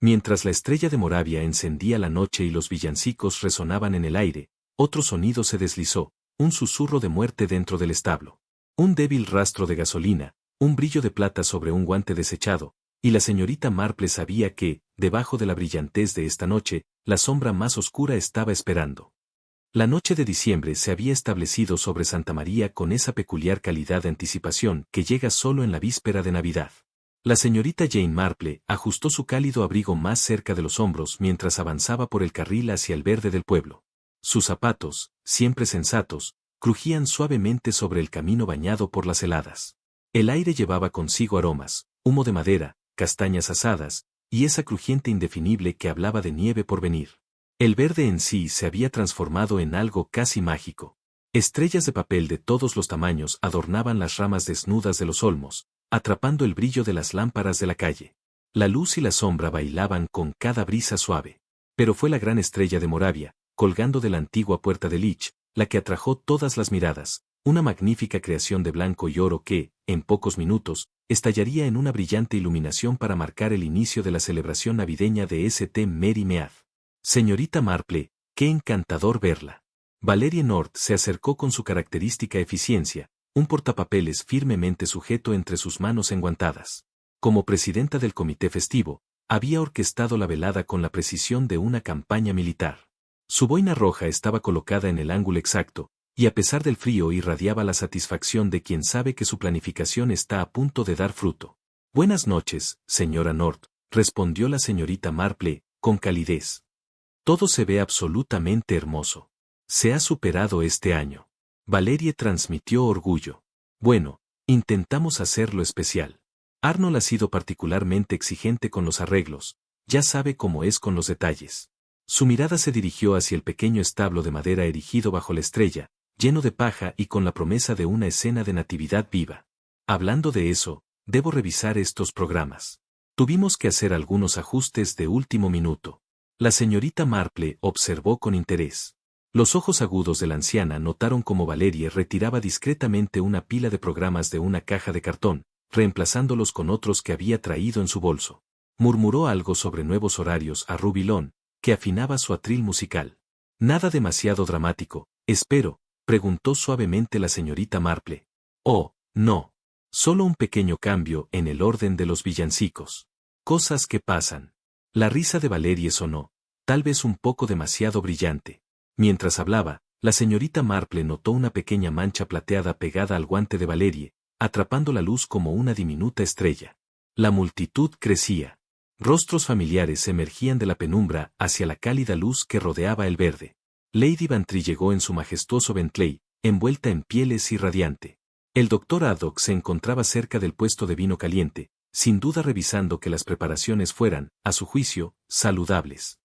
Mientras la estrella de Moravia encendía la noche y los villancicos resonaban en el aire, otro sonido se deslizó, un susurro de muerte dentro del establo. Un débil rastro de gasolina, un brillo de plata sobre un guante desechado, y la señorita Marple sabía que, debajo de la brillantez de esta noche, la sombra más oscura estaba esperando. La noche de diciembre se había establecido sobre Santa María con esa peculiar calidad de anticipación que llega solo en la víspera de Navidad. La señorita Jane Marple ajustó su cálido abrigo más cerca de los hombros mientras avanzaba por el carril hacia el verde del pueblo. Sus zapatos, siempre sensatos, crujían suavemente sobre el camino bañado por las heladas. El aire llevaba consigo aromas, humo de madera, castañas asadas, y esa crujiente indefinible que hablaba de nieve por venir. El verde en sí se había transformado en algo casi mágico. Estrellas de papel de todos los tamaños adornaban las ramas desnudas de los olmos, atrapando el brillo de las lámparas de la calle. La luz y la sombra bailaban con cada brisa suave. Pero fue la gran estrella de Moravia, colgando de la antigua puerta de Lich, la que atrajo todas las miradas, una magnífica creación de blanco y oro que, en pocos minutos, estallaría en una brillante iluminación para marcar el inicio de la celebración navideña de St. Mary Mead. Señorita Marple, qué encantador verla. Valerie North se acercó con su característica eficiencia, un portapapeles firmemente sujeto entre sus manos enguantadas. Como presidenta del comité festivo, había orquestado la velada con la precisión de una campaña militar. Su boina roja estaba colocada en el ángulo exacto, y a pesar del frío irradiaba la satisfacción de quien sabe que su planificación está a punto de dar fruto. Buenas noches, señora North, respondió la señorita Marple, con calidez. Todo se ve absolutamente hermoso. Se ha superado este año. Valerie transmitió orgullo. Bueno, intentamos hacerlo especial. Arnold ha sido particularmente exigente con los arreglos, ya sabe cómo es con los detalles. Su mirada se dirigió hacia el pequeño establo de madera erigido bajo la estrella, lleno de paja y con la promesa de una escena de natividad viva. Hablando de eso, debo revisar estos programas. Tuvimos que hacer algunos ajustes de último minuto. La señorita Marple observó con interés. Los ojos agudos de la anciana notaron cómo Valerie retiraba discretamente una pila de programas de una caja de cartón, reemplazándolos con otros que había traído en su bolso. Murmuró algo sobre nuevos horarios a Ruby Lon, que afinaba su atril musical. Nada demasiado dramático, espero, preguntó suavemente la señorita Marple. Oh, no. Solo un pequeño cambio en el orden de los villancicos. Cosas que pasan. La risa de Valerie sonó, tal vez un poco demasiado brillante. Mientras hablaba, la señorita Marple notó una pequeña mancha plateada pegada al guante de Valerie, atrapando la luz como una diminuta estrella. La multitud crecía. Rostros familiares emergían de la penumbra hacia la cálida luz que rodeaba el verde. Lady Bantry llegó en su majestuoso Bentley, envuelta en pieles y radiante. El doctor Haddock se encontraba cerca del puesto de vino caliente, sin duda revisando que las preparaciones fueran, a su juicio, saludables.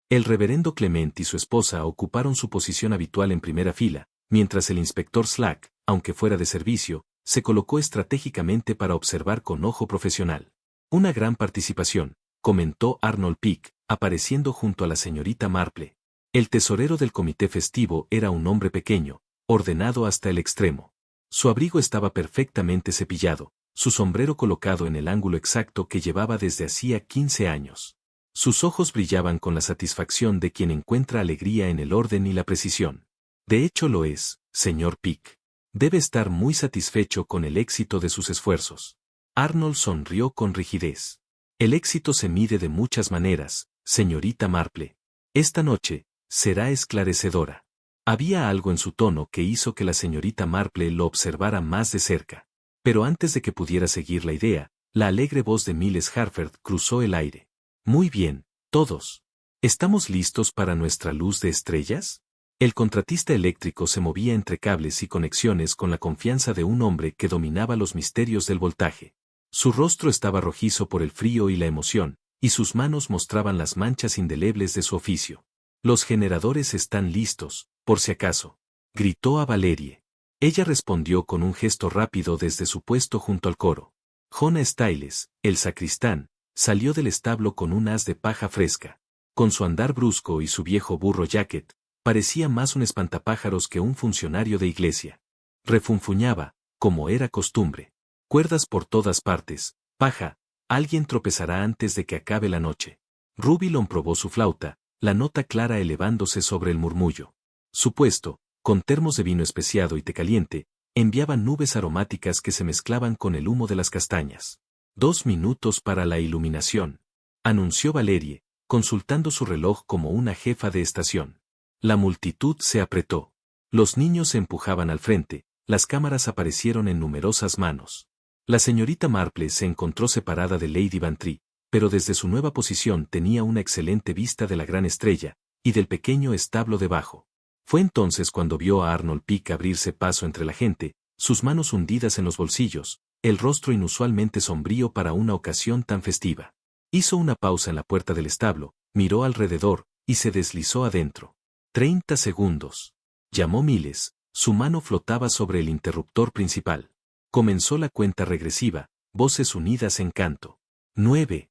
El reverendo Clement y su esposa ocuparon su posición habitual en primera fila, mientras el inspector Slack, aunque fuera de servicio, se colocó estratégicamente para observar con ojo profesional. Una gran participación, comentó Arnold Peake, apareciendo junto a la señorita Marple. El tesorero del comité festivo era un hombre pequeño, ordenado hasta el extremo. Su abrigo estaba perfectamente cepillado, su sombrero colocado en el ángulo exacto que llevaba desde hacía 15 años. Sus ojos brillaban con la satisfacción de quien encuentra alegría en el orden y la precisión. De hecho lo es, señor Peake. Debe estar muy satisfecho con el éxito de sus esfuerzos. Arnold sonrió con rigidez. El éxito se mide de muchas maneras, señorita Marple. Esta noche, será esclarecedora. Había algo en su tono que hizo que la señorita Marple lo observara más de cerca. Pero antes de que pudiera seguir la idea, la alegre voz de Miles Harford cruzó el aire. Muy bien, todos. ¿Estamos listos para nuestra luz de estrellas? El contratista eléctrico se movía entre cables y conexiones con la confianza de un hombre que dominaba los misterios del voltaje. Su rostro estaba rojizo por el frío y la emoción, y sus manos mostraban las manchas indelebles de su oficio. Los generadores están listos, por si acaso, gritó a Valerie. Ella respondió con un gesto rápido desde su puesto junto al coro. Jonah Styles, el sacristán, salió del establo con un haz de paja fresca. Con su andar brusco y su viejo burro Jacket, parecía más un espantapájaros que un funcionario de iglesia. Refunfuñaba, como era costumbre. Cuerdas por todas partes, paja, alguien tropezará antes de que acabe la noche. Rubilon probó su flauta, la nota clara elevándose sobre el murmullo. Su puesto, con termos de vino especiado y té caliente, enviaba nubes aromáticas que se mezclaban con el humo de las castañas. 2 minutos para la iluminación, anunció Valerie, consultando su reloj como una jefa de estación. La multitud se apretó. Los niños se empujaban al frente, las cámaras aparecieron en numerosas manos. La señorita Marple se encontró separada de Lady Bantry, pero desde su nueva posición tenía una excelente vista de la gran estrella, y del pequeño establo debajo. Fue entonces cuando vio a Arnold Pick abrirse paso entre la gente, sus manos hundidas en los bolsillos, el rostro inusualmente sombrío para una ocasión tan festiva. Hizo una pausa en la puerta del establo, miró alrededor, y se deslizó adentro. 30 segundos. Llamó Miles, su mano flotaba sobre el interruptor principal. Comenzó la cuenta regresiva, voces unidas en canto. 9.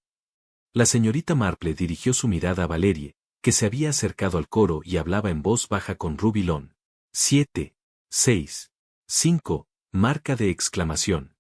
La señorita Marple dirigió su mirada a Valerie, que se había acercado al coro y hablaba en voz baja con Rubilon. 7, 6, 5, marca de exclamación.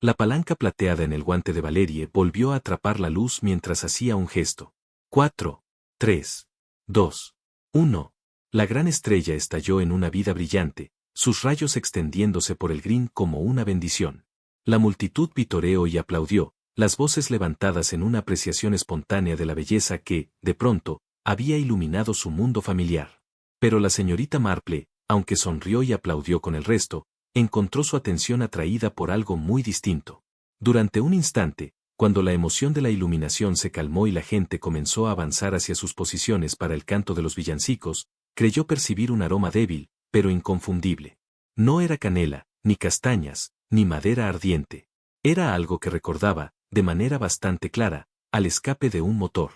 La palanca plateada en el guante de Valerie volvió a atrapar la luz mientras hacía un gesto. 4, 3, 2, 1. La gran estrella estalló en una vida brillante, sus rayos extendiéndose por el green como una bendición. La multitud vitoreó y aplaudió, las voces levantadas en una apreciación espontánea de la belleza que, de pronto, había iluminado su mundo familiar. Pero la señorita Marple, aunque sonrió y aplaudió con el resto, encontró su atención atraída por algo muy distinto. Durante un instante, cuando la emoción de la iluminación se calmó y la gente comenzó a avanzar hacia sus posiciones para el canto de los villancicos, creyó percibir un aroma débil, pero inconfundible. No era canela, ni castañas, ni madera ardiente. Era algo que recordaba, de manera bastante clara, al escape de un motor.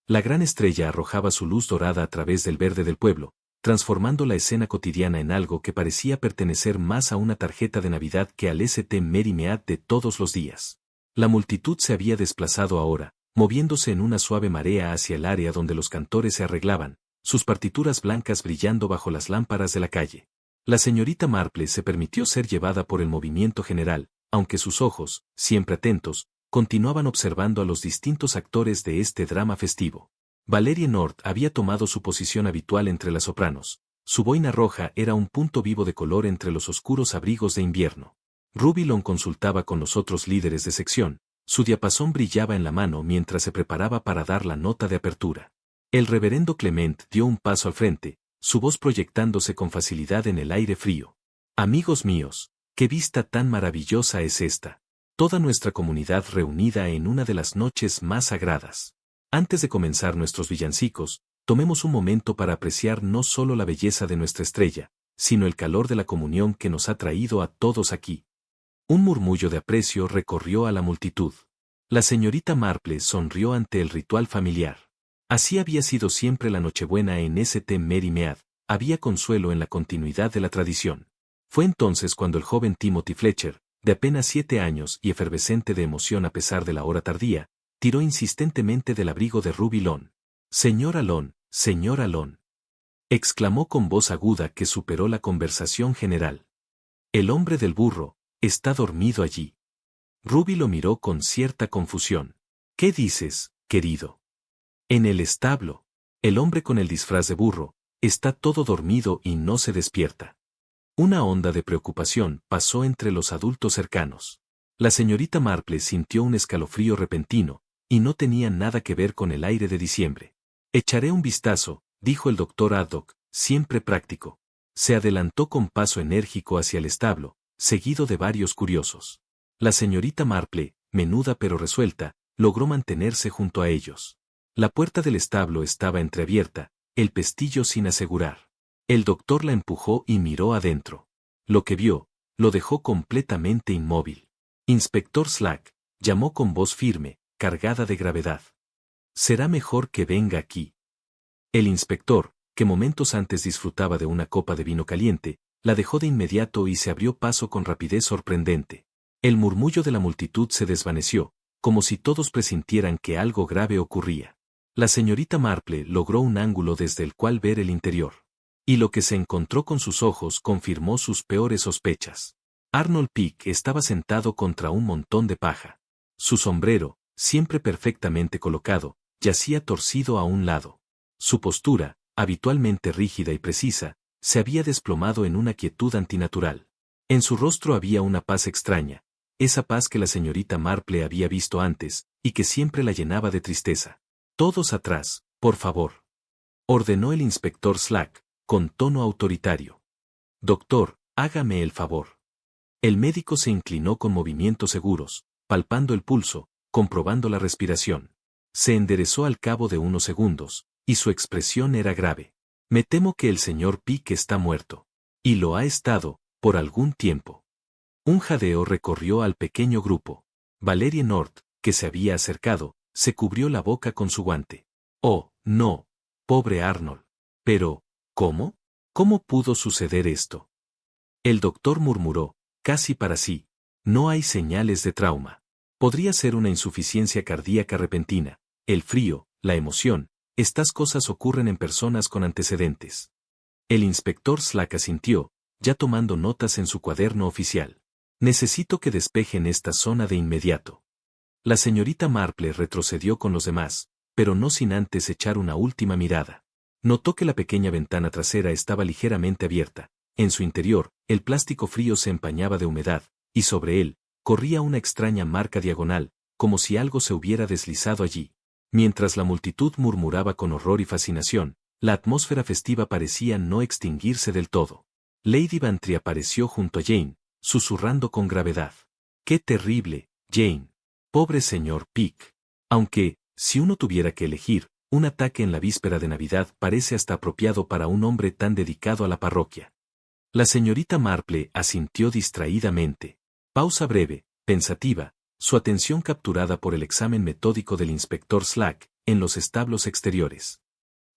La gran estrella arrojaba su luz dorada a través del verde del pueblo, transformando la escena cotidiana en algo que parecía pertenecer más a una tarjeta de Navidad que al St. Mary Mead de todos los días. La multitud se había desplazado ahora, moviéndose en una suave marea hacia el área donde los cantores se arreglaban, sus partituras blancas brillando bajo las lámparas de la calle. La señorita Marple se permitió ser llevada por el movimiento general, aunque sus ojos, siempre atentos, continuaban observando a los distintos actores de este drama festivo. Valerie North había tomado su posición habitual entre las sopranos. Su boina roja era un punto vivo de color entre los oscuros abrigos de invierno. Rubilon consultaba con los otros líderes de sección, su diapasón brillaba en la mano mientras se preparaba para dar la nota de apertura. El reverendo Clement dio un paso al frente, su voz proyectándose con facilidad en el aire frío. Amigos míos, qué vista tan maravillosa es esta. Toda nuestra comunidad reunida en una de las noches más sagradas. Antes de comenzar nuestros villancicos, tomemos un momento para apreciar no solo la belleza de nuestra estrella, sino el calor de la comunión que nos ha traído a todos aquí. Un murmullo de aprecio recorrió a la multitud. La señorita Marple sonrió ante el ritual familiar. Así había sido siempre la Nochebuena en St. Mary Mead, había consuelo en la continuidad de la tradición. Fue entonces cuando el joven Timothy Fletcher, de apenas 7 años y efervescente de emoción a pesar de la hora tardía, tiró insistentemente del abrigo de Rubilon. «Señor Alon», exclamó con voz aguda que superó la conversación general. «El hombre del burro, está dormido allí». Ruby lo miró con cierta confusión. «¿Qué dices, querido?» «En el establo. El hombre con el disfraz de burro, está todo dormido y no se despierta». Una onda de preocupación pasó entre los adultos cercanos. La señorita Marple sintió un escalofrío repentino, y no tenía nada que ver con el aire de diciembre. «Echaré un vistazo», dijo el doctor Haddock, siempre práctico. Se adelantó con paso enérgico hacia el establo, seguido de varios curiosos. La señorita Marple, menuda pero resuelta, logró mantenerse junto a ellos. La puerta del establo estaba entreabierta, el pestillo sin asegurar. El doctor la empujó y miró adentro. Lo que vio, lo dejó completamente inmóvil. «Inspector Slack», llamó con voz firme, cargada de gravedad. «Será mejor que venga aquí». El inspector, que momentos antes disfrutaba de una copa de vino caliente, la dejó de inmediato y se abrió paso con rapidez sorprendente. El murmullo de la multitud se desvaneció, como si todos presintieran que algo grave ocurría. La señorita Marple logró un ángulo desde el cual ver el interior. Y lo que se encontró con sus ojos confirmó sus peores sospechas. Arnold Pick estaba sentado contra un montón de paja. Su sombrero, siempre perfectamente colocado, yacía torcido a un lado. Su postura, habitualmente rígida y precisa, se había desplomado en una quietud antinatural. En su rostro había una paz extraña, esa paz que la señorita Marple había visto antes, y que siempre la llenaba de tristeza. «Todos atrás, por favor», ordenó el inspector Slack, con tono autoritario. «Doctor, hágame el favor». El médico se inclinó con movimientos seguros, palpando el pulso, comprobando la respiración. Se enderezó al cabo de unos segundos, y su expresión era grave. «Me temo que el señor Peake está muerto. Y lo ha estado, por algún tiempo». Un jadeo recorrió al pequeño grupo. Valerie North, que se había acercado, se cubrió la boca con su guante. «Oh, no. Pobre Arnold. Pero, ¿cómo? ¿Cómo pudo suceder esto?». El doctor murmuró, casi para sí. «No hay señales de trauma. Podría ser una insuficiencia cardíaca repentina, el frío, la emoción, estas cosas ocurren en personas con antecedentes». El inspector Slack asintió, ya tomando notas en su cuaderno oficial. «Necesito que despejen esta zona de inmediato». La señorita Marple retrocedió con los demás, pero no sin antes echar una última mirada. Notó que la pequeña ventana trasera estaba ligeramente abierta. En su interior, el plástico frío se empañaba de humedad, y sobre él, corría una extraña marca diagonal, como si algo se hubiera deslizado allí. Mientras la multitud murmuraba con horror y fascinación, la atmósfera festiva parecía no extinguirse del todo. Lady Bantry apareció junto a Jane, susurrando con gravedad. «Qué terrible, Jane. Pobre señor Peake. Aunque, si uno tuviera que elegir, un ataque en la víspera de Navidad parece hasta apropiado para un hombre tan dedicado a la parroquia». La señorita Marple asintió distraídamente. Pausa breve, pensativa, su atención capturada por el examen metódico del inspector Slack, en los establos exteriores.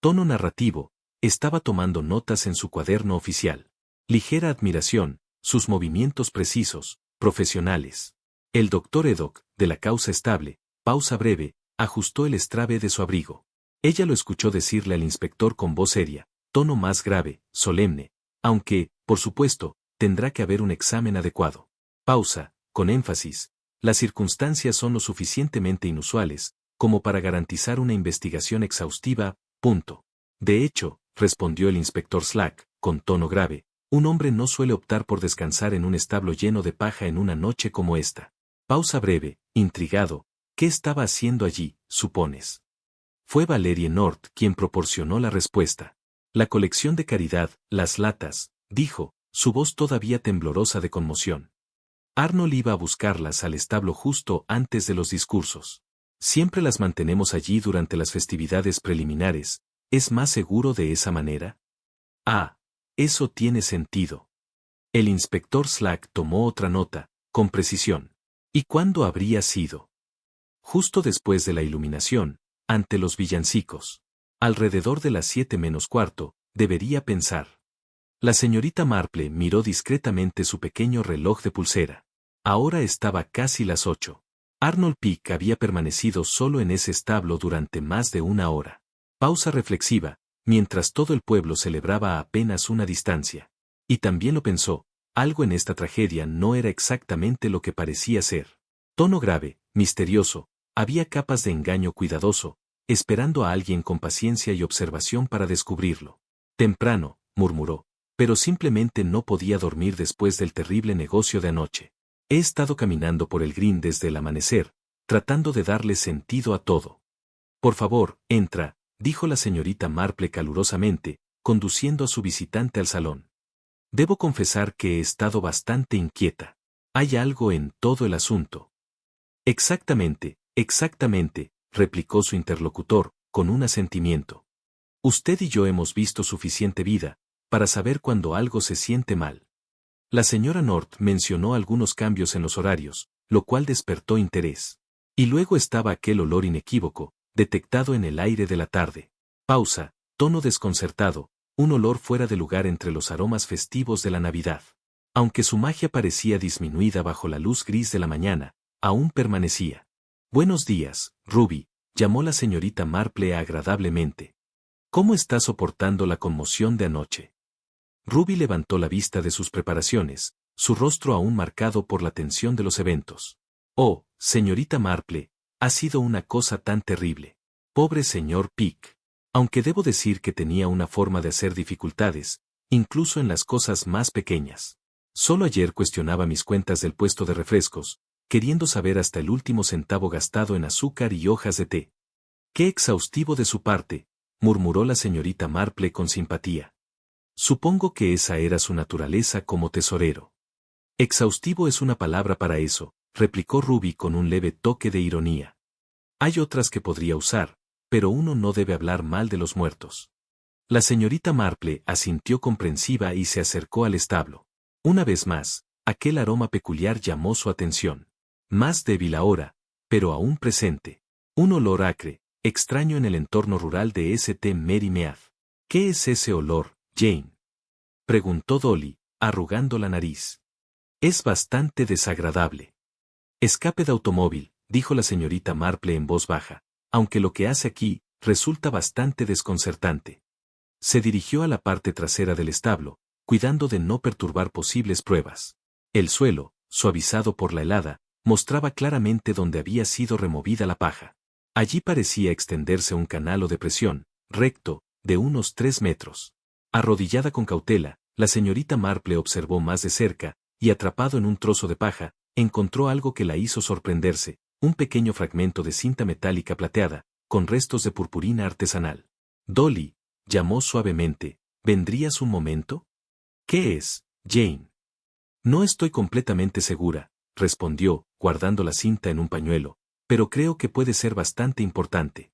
Tono narrativo, estaba tomando notas en su cuaderno oficial. Ligera admiración, sus movimientos precisos, profesionales. El doctor Eddock, de la causa estable, pausa breve, ajustó el estrabe de su abrigo. Ella lo escuchó decirle al inspector con voz seria, tono más grave, solemne, aunque, por supuesto, tendrá que haber un examen adecuado. Pausa, con énfasis. Las circunstancias son lo suficientemente inusuales, como para garantizar una investigación exhaustiva, punto. De hecho, respondió el inspector Slack, con tono grave, un hombre no suele optar por descansar en un establo lleno de paja en una noche como esta. Pausa breve, intrigado. ¿Qué estaba haciendo allí, supones? Fue Valerie North quien proporcionó la respuesta. La colección de caridad, las latas, dijo, su voz todavía temblorosa de conmoción. Arnold iba a buscarlas al establo justo antes de los discursos. Siempre las mantenemos allí durante las festividades preliminares. ¿Es más seguro de esa manera? Ah, eso tiene sentido. El inspector Slack tomó otra nota, con precisión. ¿Y cuándo habría sido? Justo después de la iluminación, ante los villancicos. Alrededor de las 7:15, debería pensar. La señorita Marple miró discretamente su pequeño reloj de pulsera. Ahora estaba casi las 8. Arnold Peake había permanecido solo en ese establo durante más de una hora. Pausa reflexiva, mientras todo el pueblo celebraba a apenas una distancia. Y también lo pensó, algo en esta tragedia no era exactamente lo que parecía ser. Tono grave, misterioso, había capas de engaño cuidadoso, esperando a alguien con paciencia y observación para descubrirlo. Temprano, murmuró, pero simplemente no podía dormir después del terrible negocio de anoche. He estado caminando por el green desde el amanecer, tratando de darle sentido a todo. Por favor, entra, dijo la señorita Marple calurosamente, conduciendo a su visitante al salón. Debo confesar que he estado bastante inquieta. Hay algo en todo el asunto. Exactamente, replicó su interlocutor, con un asentimiento. Usted y yo hemos visto suficiente vida, para saber cuando algo se siente mal. La señora North mencionó algunos cambios en los horarios, lo cual despertó interés. Y luego estaba aquel olor inequívoco, detectado en el aire de la tarde. Pausa, tono desconcertado, un olor fuera de lugar entre los aromas festivos de la Navidad. Aunque su magia parecía disminuida bajo la luz gris de la mañana, aún permanecía. Buenos días, Ruby, llamó la señorita Marple agradablemente. ¿Cómo está soportando la conmoción de anoche? Ruby levantó la vista de sus preparaciones, su rostro aún marcado por la tensión de los eventos. Oh, señorita Marple, ha sido una cosa tan terrible. Pobre señor Pick. Aunque debo decir que tenía una forma de hacer dificultades, incluso en las cosas más pequeñas. Solo ayer cuestionaba mis cuentas del puesto de refrescos, queriendo saber hasta el último centavo gastado en azúcar y hojas de té. ¡Qué exhaustivo de su parte!, murmuró la señorita Marple con simpatía. Supongo que esa era su naturaleza como tesorero. Exhaustivo es una palabra para eso, replicó Ruby con un leve toque de ironía. Hay otras que podría usar, pero uno no debe hablar mal de los muertos. La señorita Marple asintió comprensiva y se acercó al establo. Una vez más, aquel aroma peculiar llamó su atención. Más débil ahora, pero aún presente. Un olor acre, extraño en el entorno rural de St. Mary Mead. ¿Qué es ese olor, Jane?, preguntó Dolly, arrugando la nariz. Es bastante desagradable. Escape de automóvil, dijo la señorita Marple en voz baja, aunque lo que hace aquí resulta bastante desconcertante. Se dirigió a la parte trasera del establo, cuidando de no perturbar posibles pruebas. El suelo, suavizado por la helada, mostraba claramente dónde había sido removida la paja. Allí parecía extenderse un canal o depresión, recto, de unos 3 metros. Arrodillada con cautela, la señorita Marple observó más de cerca, y atrapado en un trozo de paja, encontró algo que la hizo sorprenderse, un pequeño fragmento de cinta metálica plateada, con restos de purpurina artesanal. Dolly, llamó suavemente, ¿vendrías un momento? ¿Qué es, Jane? No estoy completamente segura, respondió, guardando la cinta en un pañuelo, pero creo que puede ser bastante importante.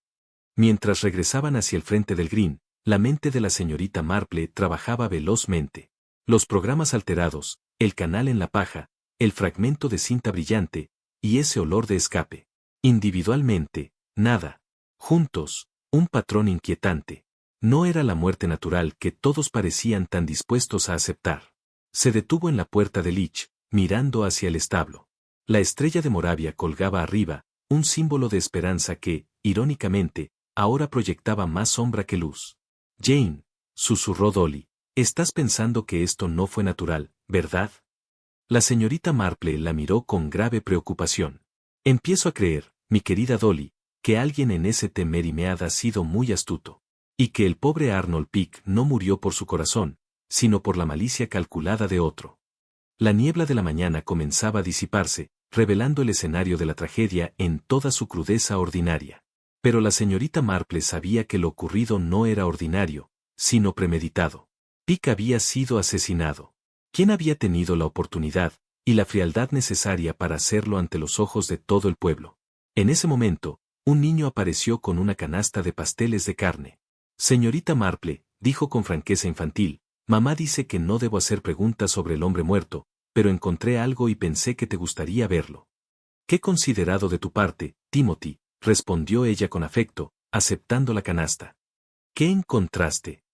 Mientras regresaban hacia el frente del green, la mente de la señorita Marple trabajaba velozmente. Los programas alterados, el canal en la paja, el fragmento de cinta brillante, y ese olor de escape. Individualmente, nada. Juntos, un patrón inquietante. No era la muerte natural que todos parecían tan dispuestos a aceptar. Se detuvo en la puerta de Leach, mirando hacia el establo. La estrella de Moravia colgaba arriba, un símbolo de esperanza que, irónicamente, ahora proyectaba más sombra que luz. Jane, susurró Dolly, estás pensando que esto no fue natural, ¿verdad? La señorita Marple la miró con grave preocupación. Empiezo a creer, mi querida Dolly, que alguien en St. Mary Mead ha sido muy astuto. Y que el pobre Arnold Pick no murió por su corazón, sino por la malicia calculada de otro. La niebla de la mañana comenzaba a disiparse, revelando el escenario de la tragedia en toda su crudeza ordinaria. Pero la señorita Marple sabía que lo ocurrido no era ordinario, sino premeditado. Pick había sido asesinado. ¿Quién había tenido la oportunidad y la frialdad necesaria para hacerlo ante los ojos de todo el pueblo? En ese momento, un niño apareció con una canasta de pasteles de carne. Señorita Marple, dijo con franqueza infantil, mamá dice que no debo hacer preguntas sobre el hombre muerto, pero encontré algo y pensé que te gustaría verlo. Qué considerado de tu parte, Timothy, respondió ella con afecto, aceptando la canasta. ¿Qué encontraste?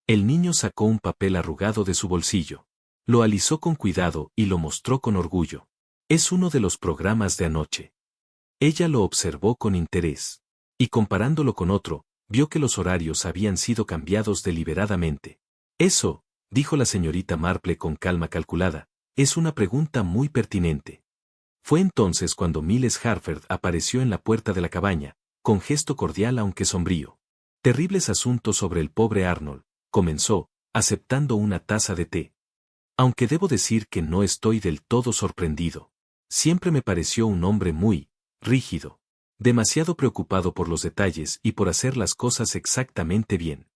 El niño sacó un papel arrugado de su bolsillo. Lo alisó con cuidado y lo mostró con orgullo. Es uno de los programas de anoche. Ella lo observó con interés. Y comparándolo con otro, vio que los horarios habían sido cambiados deliberadamente. Eso, dijo la señorita Marple con calma calculada, es una pregunta muy pertinente. Fue entonces cuando Miles Harford apareció en la puerta de la cabaña, con gesto cordial aunque sombrío. Terribles asuntos sobre el pobre Arnold, comenzó, aceptando una taza de té. Aunque debo decir que no estoy del todo sorprendido. Siempre me pareció un hombre muy rígido. Demasiado preocupado por los detalles y por hacer las cosas exactamente bien.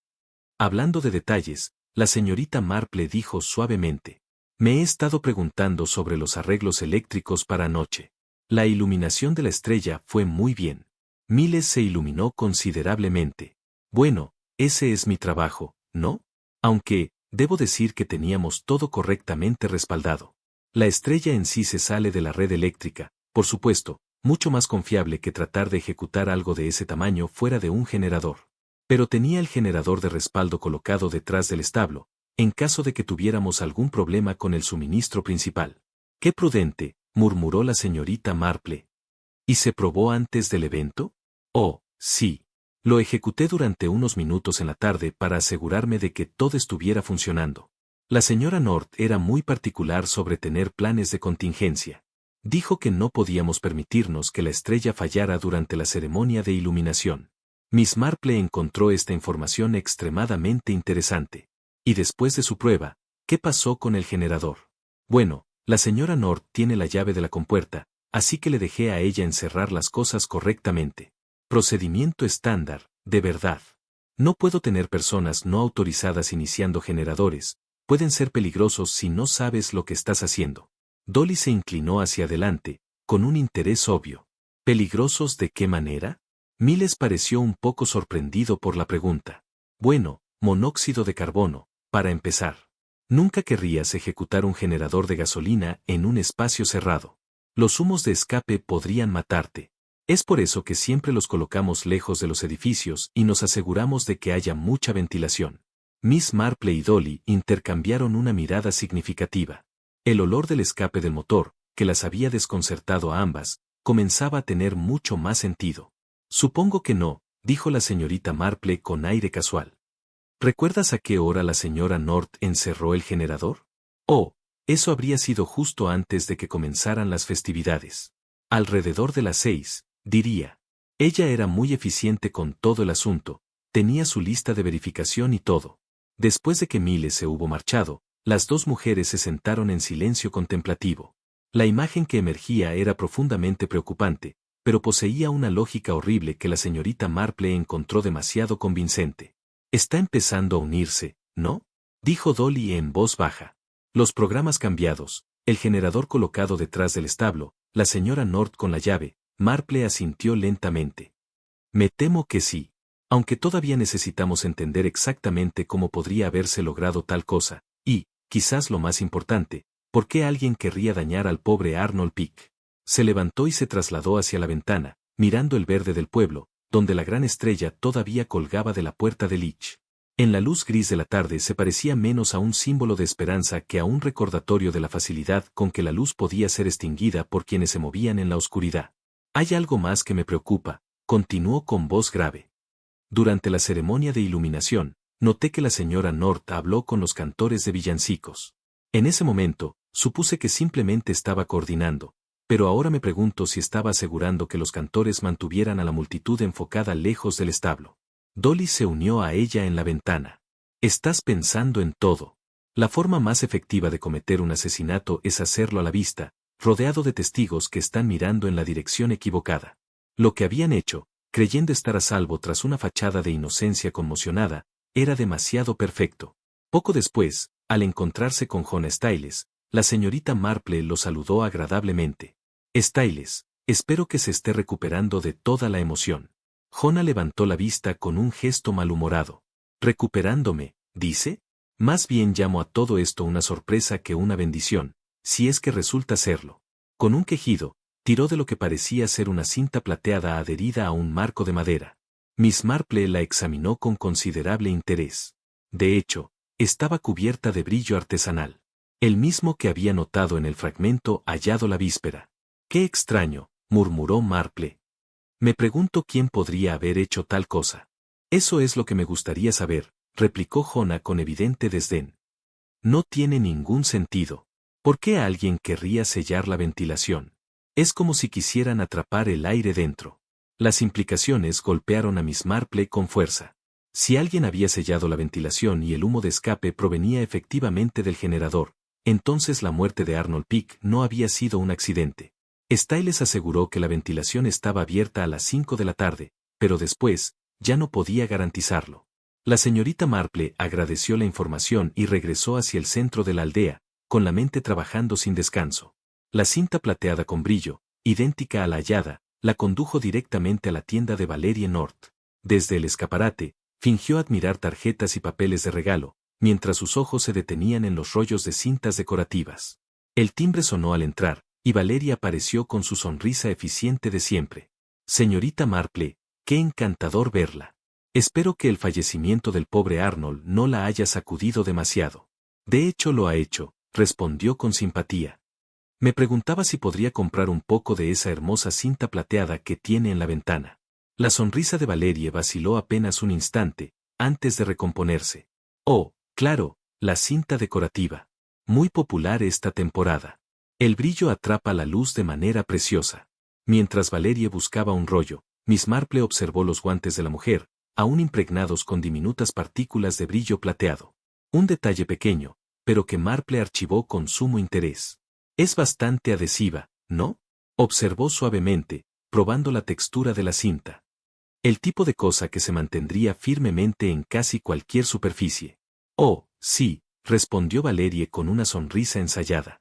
Hablando de detalles, la señorita Marple dijo suavemente. Me he estado preguntando sobre los arreglos eléctricos para anoche. La iluminación de la estrella fue muy bien. Miles se iluminó considerablemente. Bueno, ese es mi trabajo, ¿no? Aunque, debo decir que teníamos todo correctamente respaldado. La estrella en sí se sale de la red eléctrica, por supuesto, mucho más confiable que tratar de ejecutar algo de ese tamaño fuera de un generador. Pero tenía el generador de respaldo colocado detrás del establo, en caso de que tuviéramos algún problema con el suministro principal. ¡Qué prudente!, murmuró la señorita Marple. ¿Y se probó antes del evento? Oh, sí. Lo ejecuté durante unos minutos en la tarde para asegurarme de que todo estuviera funcionando. La señora North era muy particular sobre tener planes de contingencia. Dijo que no podíamos permitirnos que la estrella fallara durante la ceremonia de iluminación. Miss Marple encontró esta información extremadamente interesante. Y después de su prueba, ¿qué pasó con el generador? Bueno, la señora North tiene la llave de la compuerta, así que le dejé a ella encerrar las cosas correctamente. Procedimiento estándar, de verdad. No puedo tener personas no autorizadas iniciando generadores, pueden ser peligrosos si no sabes lo que estás haciendo. Dolly se inclinó hacia adelante, con un interés obvio. ¿Peligrosos de qué manera? Miles pareció un poco sorprendido por la pregunta. Bueno, monóxido de carbono, para empezar. Nunca querrías ejecutar un generador de gasolina en un espacio cerrado. Los humos de escape podrían matarte. Es por eso que siempre los colocamos lejos de los edificios y nos aseguramos de que haya mucha ventilación. Miss Marple y Dolly intercambiaron una mirada significativa. El olor del escape del motor, que las había desconcertado a ambas, comenzaba a tener mucho más sentido. Supongo que no, dijo la señorita Marple con aire casual. ¿Recuerdas a qué hora la señora North encerró el generador? Oh, eso habría sido justo antes de que comenzaran las festividades. Alrededor de las 6, diría. Ella era muy eficiente con todo el asunto, tenía su lista de verificación y todo. Después de que Miles se hubo marchado, las dos mujeres se sentaron en silencio contemplativo. La imagen que emergía era profundamente preocupante, pero poseía una lógica horrible que la señorita Marple encontró demasiado convincente. Está empezando a unirse, ¿no? Dijo Dolly en voz baja. Los programas cambiados, el generador colocado detrás del establo, la señora North con la llave, Marple asintió lentamente. Me temo que sí. Aunque todavía necesitamos entender exactamente cómo podría haberse logrado tal cosa, y, quizás lo más importante, por qué alguien querría dañar al pobre Arnold Peak. Se levantó y se trasladó hacia la ventana, mirando el verde del pueblo, donde la gran estrella todavía colgaba de la puerta de Leach. En la luz gris de la tarde se parecía menos a un símbolo de esperanza que a un recordatorio de la facilidad con que la luz podía ser extinguida por quienes se movían en la oscuridad. Hay algo más que me preocupa, continuó con voz grave. Durante la ceremonia de iluminación, noté que la señora North habló con los cantores de villancicos. En ese momento, supuse que simplemente estaba coordinando, pero ahora me pregunto si estaba asegurando que los cantores mantuvieran a la multitud enfocada lejos del establo. Dolly se unió a ella en la ventana. Estás pensando en todo. La forma más efectiva de cometer un asesinato es hacerlo a la vista, rodeado de testigos que están mirando en la dirección equivocada. Lo que habían hecho, creyendo estar a salvo tras una fachada de inocencia conmocionada, era demasiado perfecto. Poco después, al encontrarse con John Styles, la señorita Marple lo saludó agradablemente. Styles, espero que se esté recuperando de toda la emoción. Jonah levantó la vista con un gesto malhumorado. ¿Recuperándome, dice? Más bien llamo a todo esto una sorpresa que una bendición, si es que resulta serlo. Con un quejido, tiró de lo que parecía ser una cinta plateada adherida a un marco de madera. Miss Marple la examinó con considerable interés. De hecho, estaba cubierta de brillo artesanal. El mismo que había notado en el fragmento hallado la víspera. ¡Qué extraño!, murmuró Marple. Me pregunto quién podría haber hecho tal cosa. Eso es lo que me gustaría saber, replicó Jonah con evidente desdén. No tiene ningún sentido. ¿Por qué alguien querría sellar la ventilación? Es como si quisieran atrapar el aire dentro. Las implicaciones golpearon a Miss Marple con fuerza. Si alguien había sellado la ventilación y el humo de escape provenía efectivamente del generador, entonces la muerte de Arnold Peak no había sido un accidente. Styles aseguró que la ventilación estaba abierta a las 5 de la tarde, pero después, ya no podía garantizarlo. La señorita Marple agradeció la información y regresó hacia el centro de la aldea, con la mente trabajando sin descanso. La cinta plateada con brillo, idéntica a la hallada, la condujo directamente a la tienda de Valerie North. Desde el escaparate, fingió admirar tarjetas y papeles de regalo, mientras sus ojos se detenían en los rollos de cintas decorativas. El timbre sonó al entrar, y Valerie apareció con su sonrisa eficiente de siempre. Señorita Marple, qué encantador verla. Espero que el fallecimiento del pobre Arnold no la haya sacudido demasiado. De hecho lo ha hecho, respondió con simpatía. Me preguntaba si podría comprar un poco de esa hermosa cinta plateada que tiene en la ventana. La sonrisa de Valerie vaciló apenas un instante, antes de recomponerse. Oh, claro, la cinta decorativa. Muy popular esta temporada. El brillo atrapa la luz de manera preciosa. Mientras Valerie buscaba un rollo, Miss Marple observó los guantes de la mujer, aún impregnados con diminutas partículas de brillo plateado. Un detalle pequeño, pero que Marple archivó con sumo interés. Es bastante adhesiva, ¿no? Observó suavemente, probando la textura de la cinta. El tipo de cosa que se mantendría firmemente en casi cualquier superficie. Oh, sí, respondió Valerie con una sonrisa ensayada.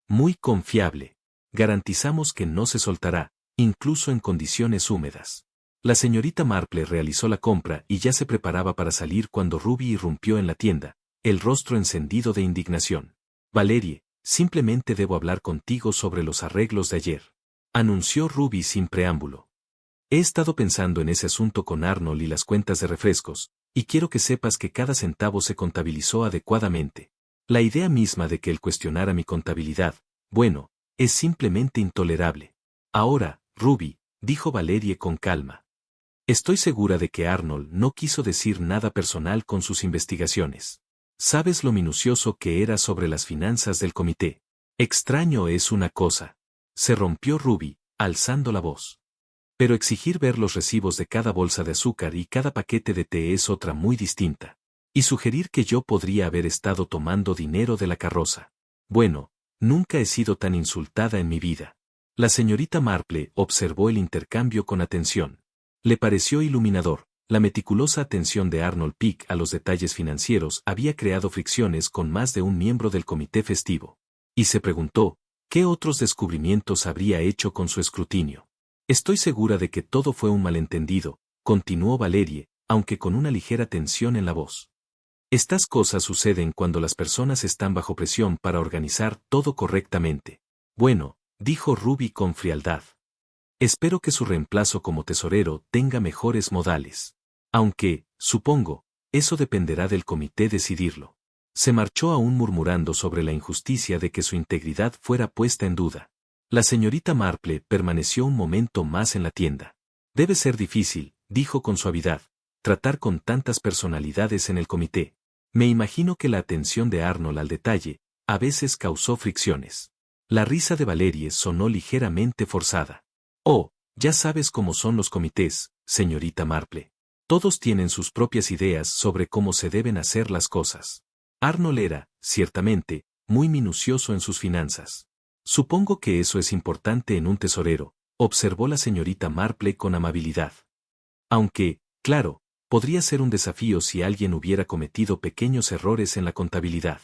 Muy confiable. Garantizamos que no se soltará, incluso en condiciones húmedas. La señorita Marple realizó la compra y ya se preparaba para salir cuando Ruby irrumpió en la tienda, el rostro encendido de indignación. Valerie, simplemente debo hablar contigo sobre los arreglos de ayer. Anunció Ruby sin preámbulo. He estado pensando en ese asunto con Arnold y las cuentas de refrescos, y quiero que sepas que cada centavo se contabilizó adecuadamente. La idea misma de que él cuestionara mi contabilidad, bueno, es simplemente intolerable. Ahora, Ruby, dijo Valerie con calma. Estoy segura de que Arnold no quiso decir nada personal con sus investigaciones. Sabes lo minucioso que era sobre las finanzas del comité. Extraño es una cosa. Se rompió Ruby, alzando la voz. Pero exigir ver los recibos de cada bolsa de azúcar y cada paquete de té es otra muy distinta. Y sugerir que yo podría haber estado tomando dinero de la carroza. Bueno, nunca he sido tan insultada en mi vida. La señorita Marple observó el intercambio con atención. Le pareció iluminador. La meticulosa atención de Arnold Peake a los detalles financieros había creado fricciones con más de un miembro del comité festivo. Y se preguntó, ¿qué otros descubrimientos habría hecho con su escrutinio? Estoy segura de que todo fue un malentendido, continuó Valerie, aunque con una ligera tensión en la voz. Estas cosas suceden cuando las personas están bajo presión para organizar todo correctamente. Bueno, dijo Ruby con frialdad. Espero que su reemplazo como tesorero tenga mejores modales. Aunque, supongo, eso dependerá del comité decidirlo. Se marchó aún murmurando sobre la injusticia de que su integridad fuera puesta en duda. La señorita Marple permaneció un momento más en la tienda. Debe ser difícil, dijo con suavidad, tratar con tantas personalidades en el comité. Me imagino que la atención de Arnold al detalle, a veces causó fricciones. La risa de Valerie sonó ligeramente forzada. Oh, ya sabes cómo son los comités, señorita Marple. Todos tienen sus propias ideas sobre cómo se deben hacer las cosas. Arnold era, ciertamente, muy minucioso en sus finanzas. Supongo que eso es importante en un tesorero, observó la señorita Marple con amabilidad. Aunque, claro, podría ser un desafío si alguien hubiera cometido pequeños errores en la contabilidad.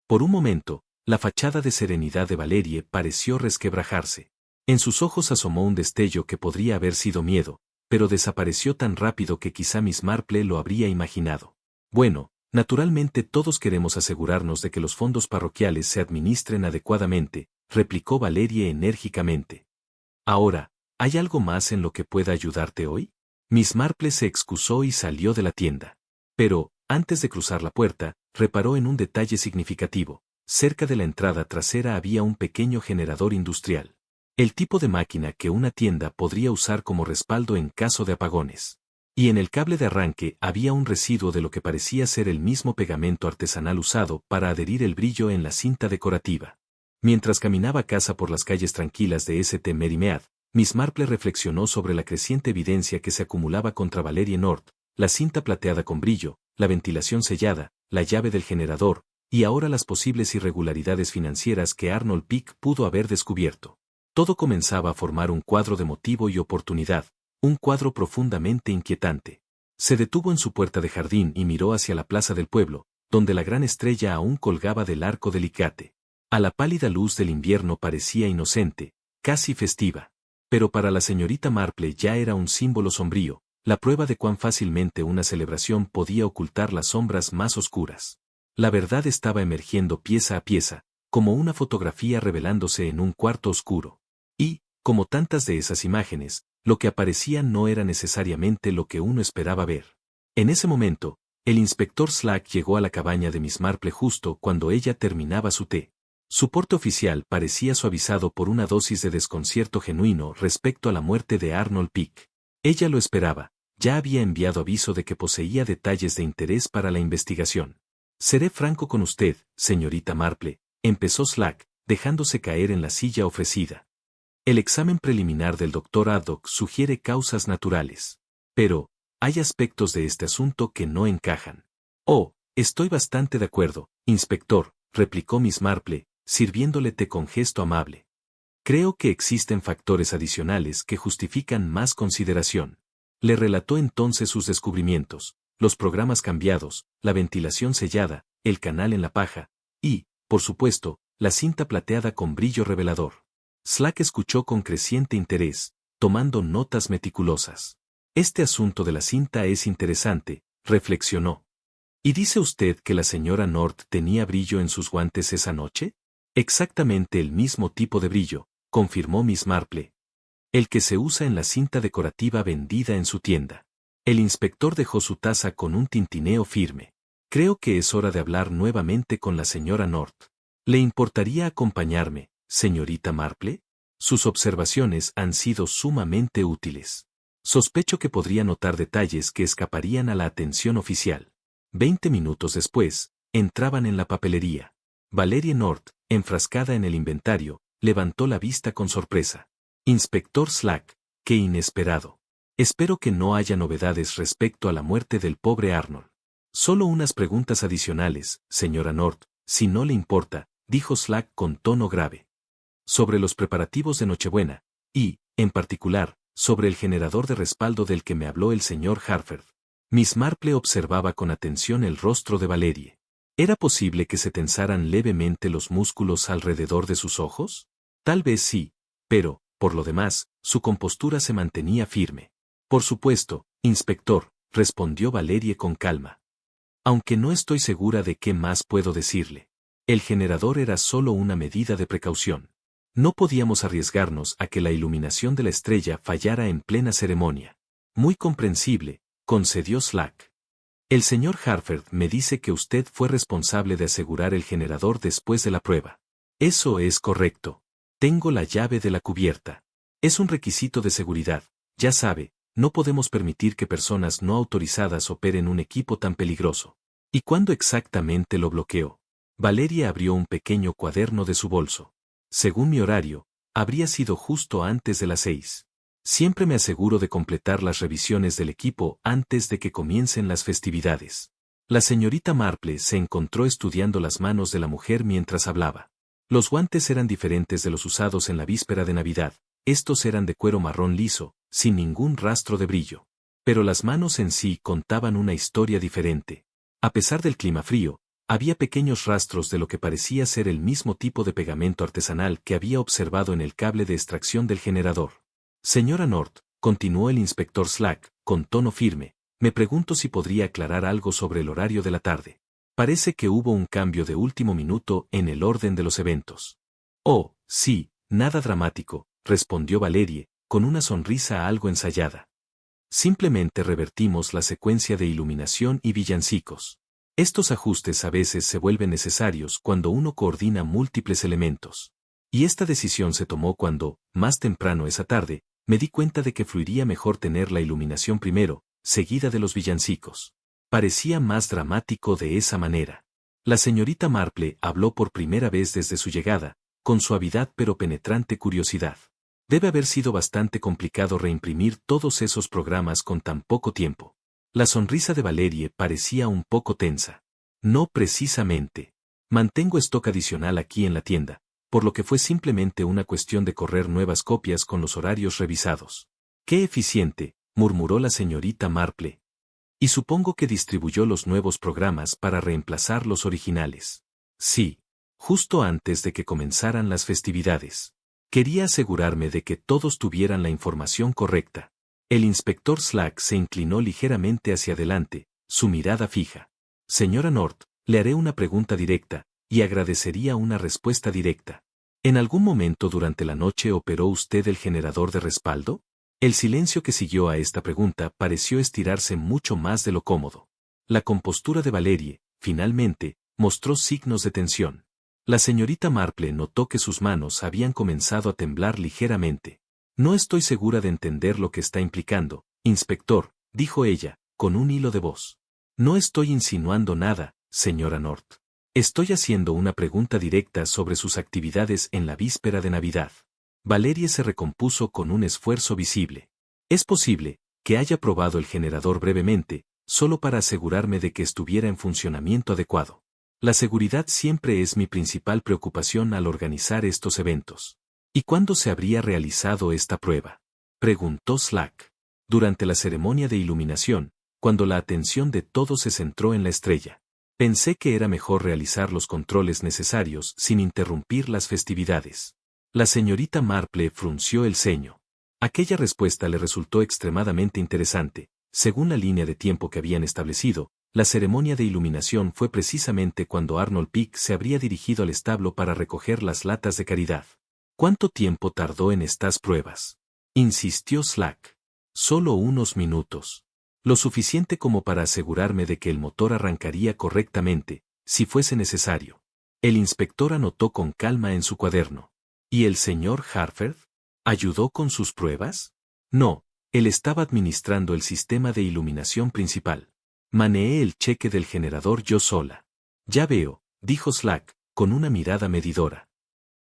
Por un momento, la fachada de serenidad de Valerie pareció resquebrajarse. En sus ojos asomó un destello que podría haber sido miedo, pero desapareció tan rápido que quizá Miss Marple lo habría imaginado. Bueno, naturalmente todos queremos asegurarnos de que los fondos parroquiales se administren adecuadamente, replicó Valerie enérgicamente. Ahora, ¿hay algo más en lo que pueda ayudarte hoy? Miss Marple se excusó y salió de la tienda. Pero, antes de cruzar la puerta, reparó en un detalle significativo. Cerca de la entrada trasera había un pequeño generador industrial. El tipo de máquina que una tienda podría usar como respaldo en caso de apagones. Y en el cable de arranque había un residuo de lo que parecía ser el mismo pegamento artesanal usado para adherir el brillo en la cinta decorativa. Mientras caminaba a casa por las calles tranquilas de St. Mary Mead, Miss Marple reflexionó sobre la creciente evidencia que se acumulaba contra Valerie North, la cinta plateada con brillo, la ventilación sellada, la llave del generador, y ahora las posibles irregularidades financieras que Arnold Peake pudo haber descubierto. Todo comenzaba a formar un cuadro de motivo y oportunidad, un cuadro profundamente inquietante. Se detuvo en su puerta de jardín y miró hacia la plaza del pueblo, donde la gran estrella aún colgaba del arco del Icate. A la pálida luz del invierno parecía inocente, casi festiva. Pero para la señorita Marple ya era un símbolo sombrío, la prueba de cuán fácilmente una celebración podía ocultar las sombras más oscuras. La verdad estaba emergiendo pieza a pieza, como una fotografía revelándose en un cuarto oscuro. Y, como tantas de esas imágenes, lo que aparecía no era necesariamente lo que uno esperaba ver. En ese momento, el inspector Slack llegó a la cabaña de Miss Marple justo cuando ella terminaba su té. Su porte oficial parecía suavizado por una dosis de desconcierto genuino respecto a la muerte de Arnold Peake. Ella lo esperaba, ya había enviado aviso de que poseía detalles de interés para la investigación. Seré franco con usted, señorita Marple, empezó Slack, dejándose caer en la silla ofrecida. El examen preliminar del Dr. Haddock sugiere causas naturales. Pero, hay aspectos de este asunto que no encajan. Oh, estoy bastante de acuerdo, inspector, replicó Miss Marple, sirviéndole té con gesto amable. Creo que existen factores adicionales que justifican más consideración. Le relató entonces sus descubrimientos, los programas cambiados, la ventilación sellada, el canal en la paja, y, por supuesto, la cinta plateada con brillo revelador. Slack escuchó con creciente interés, tomando notas meticulosas. Este asunto de la cinta es interesante, reflexionó. ¿Y dice usted que la señora North tenía brillo en sus guantes esa noche? Exactamente el mismo tipo de brillo, confirmó Miss Marple. El que se usa en la cinta decorativa vendida en su tienda. El inspector dejó su taza con un tintineo firme. Creo que es hora de hablar nuevamente con la señora North. ¿Le importaría acompañarme, señorita Marple? Sus observaciones han sido sumamente útiles. Sospecho que podría notar detalles que escaparían a la atención oficial. 20 minutos después, entraban en la papelería. Valerie North, enfrascada en el inventario, levantó la vista con sorpresa. Inspector Slack, qué inesperado. Espero que no haya novedades respecto a la muerte del pobre Arnold. Solo unas preguntas adicionales, señora North, si no le importa, dijo Slack con tono grave. Sobre los preparativos de Nochebuena, y, en particular, sobre el generador de respaldo del que me habló el señor Harford. Miss Marple observaba con atención el rostro de Valerie. ¿Era posible que se tensaran levemente los músculos alrededor de sus ojos? Tal vez sí, pero, por lo demás, su compostura se mantenía firme. Por supuesto, inspector, respondió Valerie con calma. Aunque no estoy segura de qué más puedo decirle. El generador era solo una medida de precaución. No podíamos arriesgarnos a que la iluminación de la estrella fallara en plena ceremonia. Muy comprensible, concedió Slack. El señor Harford me dice que usted fue responsable de asegurar el generador después de la prueba. Eso es correcto. Tengo la llave de la cubierta. Es un requisito de seguridad, ya sabe, no podemos permitir que personas no autorizadas operen un equipo tan peligroso. ¿Y cuándo exactamente lo bloqueó? Valeria abrió un pequeño cuaderno de su bolso. Según mi horario, habría sido justo antes de las 6. Siempre me aseguro de completar las revisiones del equipo antes de que comiencen las festividades. La señorita Marple se encontró estudiando las manos de la mujer mientras hablaba. Los guantes eran diferentes de los usados en la víspera de Navidad. Estos eran de cuero marrón liso, sin ningún rastro de brillo. Pero las manos en sí contaban una historia diferente. A pesar del clima frío, había pequeños rastros de lo que parecía ser el mismo tipo de pegamento artesanal que había observado en el cable de extracción del generador. Señora North, continuó el inspector Slack, con tono firme, me pregunto si podría aclarar algo sobre el horario de la tarde. Parece que hubo un cambio de último minuto en el orden de los eventos. Oh, sí, nada dramático, respondió Valerie, con una sonrisa algo ensayada. Simplemente revertimos la secuencia de iluminación y villancicos. Estos ajustes a veces se vuelven necesarios cuando uno coordina múltiples elementos. Y esta decisión se tomó cuando, más temprano esa tarde, me di cuenta de que fluiría mejor tener la iluminación primero, seguida de los villancicos. Parecía más dramático de esa manera. La señorita Marple habló por primera vez desde su llegada, con suavidad pero penetrante curiosidad. Debe haber sido bastante complicado reimprimir todos esos programas con tan poco tiempo. La sonrisa de Valerie parecía un poco tensa. No precisamente. Mantengo stock adicional aquí en la tienda, por lo que fue simplemente una cuestión de correr nuevas copias con los horarios revisados. ¡Qué eficiente!, murmuró la señorita Marple. Y supongo que distribuyó los nuevos programas para reemplazar los originales. Sí. Justo antes de que comenzaran las festividades. Quería asegurarme de que todos tuvieran la información correcta. El inspector Slack se inclinó ligeramente hacia adelante, su mirada fija. Señora North, le haré una pregunta directa, y agradecería una respuesta directa. ¿En algún momento durante la noche operó usted el generador de respaldo? El silencio que siguió a esta pregunta pareció estirarse mucho más de lo cómodo. La compostura de Valerie, finalmente, mostró signos de tensión. La señorita Marple notó que sus manos habían comenzado a temblar ligeramente. No estoy segura de entender lo que está implicando, inspector, dijo ella, con un hilo de voz. No estoy insinuando nada, señora North. Estoy haciendo una pregunta directa sobre sus actividades en la víspera de Navidad. Valerie se recompuso con un esfuerzo visible. Es posible que haya probado el generador brevemente, solo para asegurarme de que estuviera en funcionamiento adecuado. La seguridad siempre es mi principal preocupación al organizar estos eventos. ¿Y cuándo se habría realizado esta prueba?, preguntó Slack. Durante la ceremonia de iluminación, cuando la atención de todos se centró en la estrella. Pensé que era mejor realizar los controles necesarios sin interrumpir las festividades. La señorita Marple frunció el ceño. Aquella respuesta le resultó extremadamente interesante. Según la línea de tiempo que habían establecido, la ceremonia de iluminación fue precisamente cuando Arnold Peak se habría dirigido al establo para recoger las latas de caridad. ¿Cuánto tiempo tardó en estas pruebas?, insistió Slack. Solo unos minutos. Lo suficiente como para asegurarme de que el motor arrancaría correctamente, si fuese necesario. El inspector anotó con calma en su cuaderno. ¿Y el señor Harford? ¿Ayudó con sus pruebas? No, él estaba administrando el sistema de iluminación principal. Maneé el cheque del generador yo sola. Ya veo, dijo Slack, con una mirada medidora.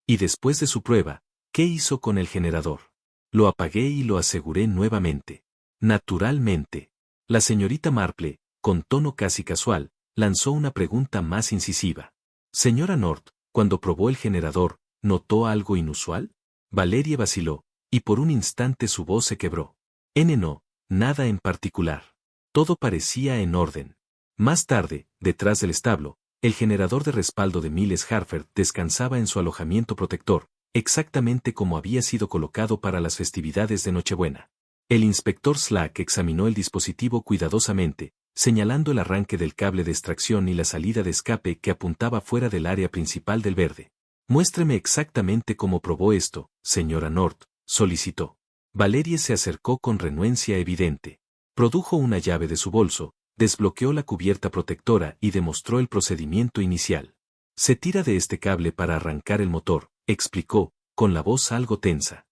Y después de su prueba, ¿qué hizo con el generador? Lo apagué y lo aseguré nuevamente. Naturalmente. La señorita Marple, con tono casi casual, lanzó una pregunta más incisiva. Señora North, cuando probó el generador, ¿notó algo inusual? Valerie vaciló, y por un instante su voz se quebró. No, nada en particular. Todo parecía en orden. Más tarde, detrás del establo, el generador de respaldo de Miles Harford descansaba en su alojamiento protector, exactamente como había sido colocado para las festividades de Nochebuena. El inspector Slack examinó el dispositivo cuidadosamente, señalando el arranque del cable de extracción y la salida de escape que apuntaba fuera del área principal del verde. Muéstreme exactamente cómo probó esto, señora North, solicitó. Valerie se acercó con renuencia evidente. Produjo una llave de su bolso, desbloqueó la cubierta protectora y demostró el procedimiento inicial. Se tira de este cable para arrancar el motor, explicó, con la voz algo tensa.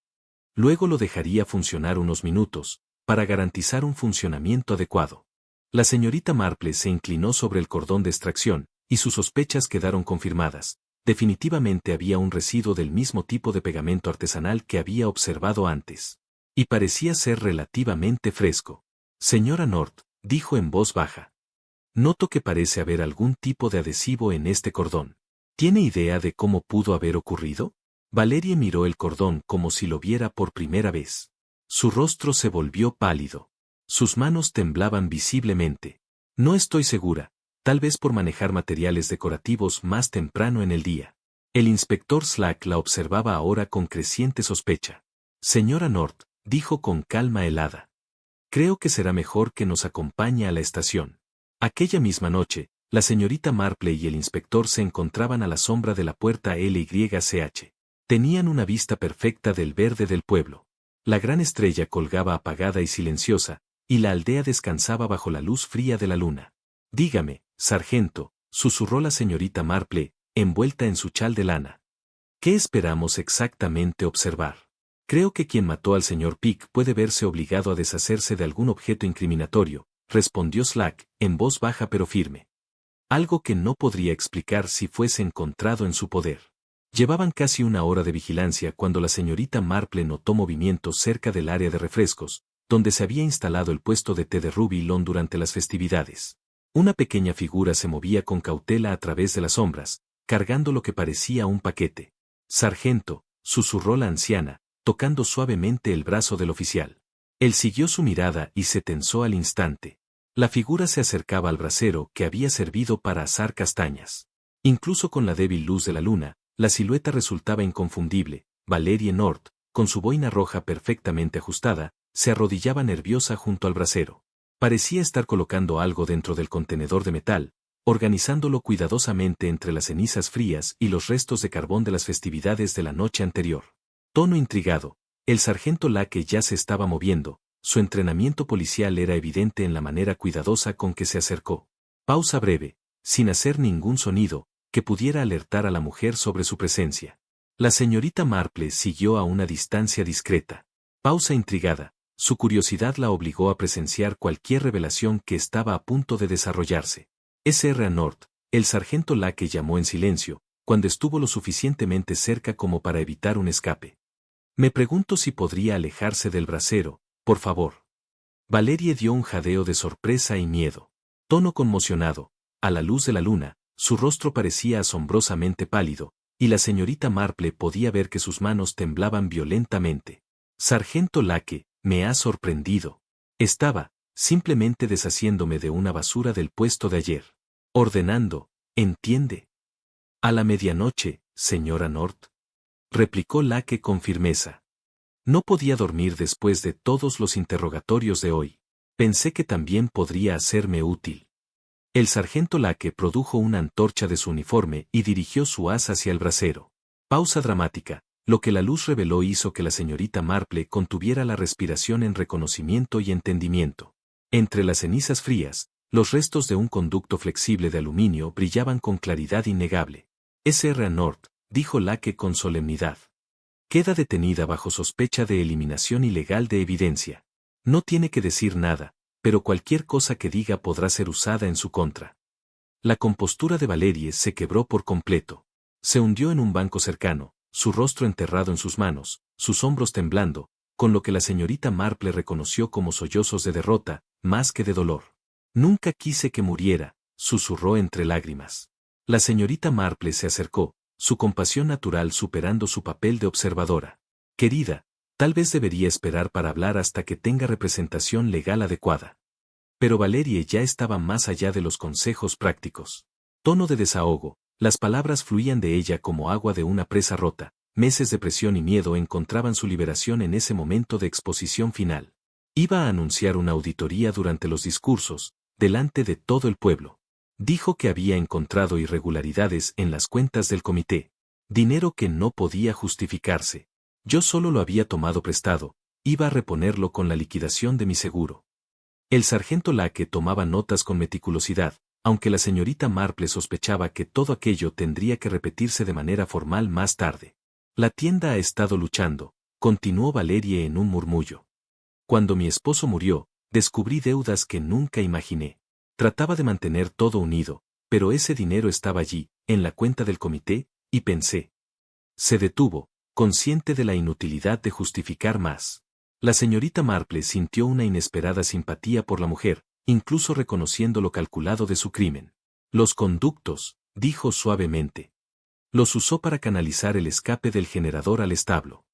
Luego lo dejaría funcionar unos minutos, para garantizar un funcionamiento adecuado. La señorita Marple se inclinó sobre el cordón de extracción, y sus sospechas quedaron confirmadas. Definitivamente había un residuo del mismo tipo de pegamento artesanal que había observado antes. Y parecía ser relativamente fresco. Señora North, dijo en voz baja. Noto que parece haber algún tipo de adhesivo en este cordón. ¿Tiene idea de cómo pudo haber ocurrido? Valerie miró el cordón como si lo viera por primera vez. Su rostro se volvió pálido. Sus manos temblaban visiblemente. No estoy segura, tal vez por manejar materiales decorativos más temprano en el día. El inspector Slack la observaba ahora con creciente sospecha. Señora North, dijo con calma helada. Creo que será mejor que nos acompañe a la estación. Aquella misma noche, la señorita Marple y el inspector se encontraban a la sombra de la puerta LYCH. Tenían una vista perfecta del verde del pueblo. La gran estrella colgaba apagada y silenciosa, y la aldea descansaba bajo la luz fría de la luna. Dígame, sargento, susurró la señorita Marple, envuelta en su chal de lana. ¿Qué esperamos exactamente observar? Creo que quien mató al señor Peak puede verse obligado a deshacerse de algún objeto incriminatorio, respondió Slack, en voz baja pero firme. Algo que no podría explicar si fuese encontrado en su poder. Llevaban casi una hora de vigilancia cuando la señorita Marple notó movimientos cerca del área de refrescos, donde se había instalado el puesto de té de Ruby Lawn durante las festividades. Una pequeña figura se movía con cautela a través de las sombras, cargando lo que parecía un paquete. Sargento, susurró la anciana, tocando suavemente el brazo del oficial. Él siguió su mirada y se tensó al instante. La figura se acercaba al brasero que había servido para asar castañas. Incluso con la débil luz de la luna, la silueta resultaba inconfundible. Valerie North, con su boina roja perfectamente ajustada, se arrodillaba nerviosa junto al brasero. Parecía estar colocando algo dentro del contenedor de metal, organizándolo cuidadosamente entre las cenizas frías y los restos de carbón de las festividades de la noche anterior. Tono intrigado, el sargento Lake ya se estaba moviendo, su entrenamiento policial era evidente en la manera cuidadosa con que se acercó. Pausa breve, sin hacer ningún sonido, que pudiera alertar a la mujer sobre su presencia. La señorita Marple siguió a una distancia discreta. Pausa intrigada, su curiosidad la obligó a presenciar cualquier revelación que estaba a punto de desarrollarse. Sr. North, el sargento Lake llamó en silencio, cuando estuvo lo suficientemente cerca como para evitar un escape. Me pregunto si podría alejarse del brasero, por favor. Valerie dio un jadeo de sorpresa y miedo. Tono conmocionado, a la luz de la luna, su rostro parecía asombrosamente pálido, y la señorita Marple podía ver que sus manos temblaban violentamente. Sargento Lake, me ha sorprendido. Estaba, simplemente deshaciéndome de una basura del puesto de ayer. Ordenando, ¿entiende? A la medianoche, señora North, replicó Lake con firmeza. No podía dormir después de todos los interrogatorios de hoy. Pensé que también podría hacerme útil. El sargento Lake produjo una antorcha de su uniforme y dirigió su haz hacia el brasero. Pausa dramática. Lo que la luz reveló hizo que la señorita Marple contuviera la respiración en reconocimiento y entendimiento. Entre las cenizas frías, los restos de un conducto flexible de aluminio brillaban con claridad innegable. Sr. North, dijo Lake con solemnidad. Queda detenida bajo sospecha de eliminación ilegal de evidencia. No tiene que decir nada, pero cualquier cosa que diga podrá ser usada en su contra. La compostura de Valerie se quebró por completo. Se hundió en un banco cercano, su rostro enterrado en sus manos, sus hombros temblando, con lo que la señorita Marple reconoció como sollozos de derrota, más que de dolor. Nunca quise que muriera, susurró entre lágrimas. La señorita Marple se acercó, su compasión natural superando su papel de observadora. Querida, tal vez debería esperar para hablar hasta que tenga representación legal adecuada. Pero Valerie ya estaba más allá de los consejos prácticos. Tono de desahogo, las palabras fluían de ella como agua de una presa rota, meses de presión y miedo encontraban su liberación en ese momento de exposición final. Iba a anunciar una auditoría durante los discursos, delante de todo el pueblo. Dijo que había encontrado irregularidades en las cuentas del comité, dinero que no podía justificarse. Yo solo lo había tomado prestado, iba a reponerlo con la liquidación de mi seguro. El sargento Lake tomaba notas con meticulosidad, aunque la señorita Marple sospechaba que todo aquello tendría que repetirse de manera formal más tarde. La tienda ha estado luchando, continuó Valerie en un murmullo. Cuando mi esposo murió, descubrí deudas que nunca imaginé. Trataba de mantener todo unido, pero ese dinero estaba allí, en la cuenta del comité, y pensé. Se detuvo, consciente de la inutilidad de justificar más. La señorita Marple sintió una inesperada simpatía por la mujer, incluso reconociendo lo calculado de su crimen. Los conductos, dijo suavemente. Los usó para canalizar el escape del generador al establo.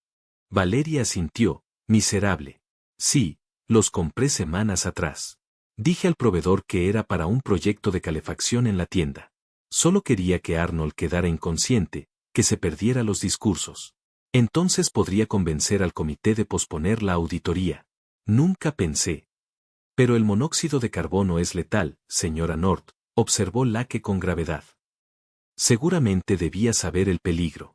Valeria asintió, miserable. Sí, los compré semanas atrás. Dije al proveedor que era para un proyecto de calefacción en la tienda. Solo quería que Arnold quedara inconsciente, que se perdiera los discursos. Entonces podría convencer al comité de posponer la auditoría. Nunca pensé. Pero el monóxido de carbono es letal, señora North, observó Lake con gravedad. Seguramente debía saber el peligro.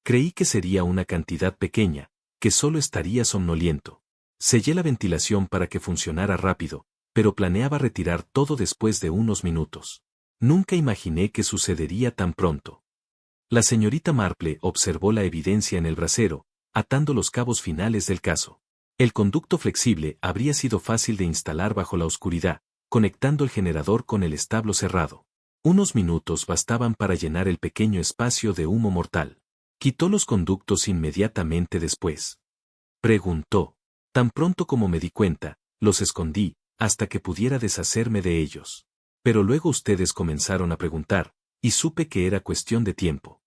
Creí que sería una cantidad pequeña, que solo estaría somnoliento. Sellé la ventilación para que funcionara rápido, pero planeaba retirar todo después de unos minutos. Nunca imaginé que sucedería tan pronto. La señorita Marple observó la evidencia en el brasero, atando los cabos finales del caso. El conducto flexible habría sido fácil de instalar bajo la oscuridad, conectando el generador con el establo cerrado. Unos minutos bastaban para llenar el pequeño espacio de humo mortal. Quitó los conductos inmediatamente después. Preguntó. Tan pronto como me di cuenta, los escondí, hasta que pudiera deshacerme de ellos. Pero luego ustedes comenzaron a preguntar, y supe que era cuestión de tiempo.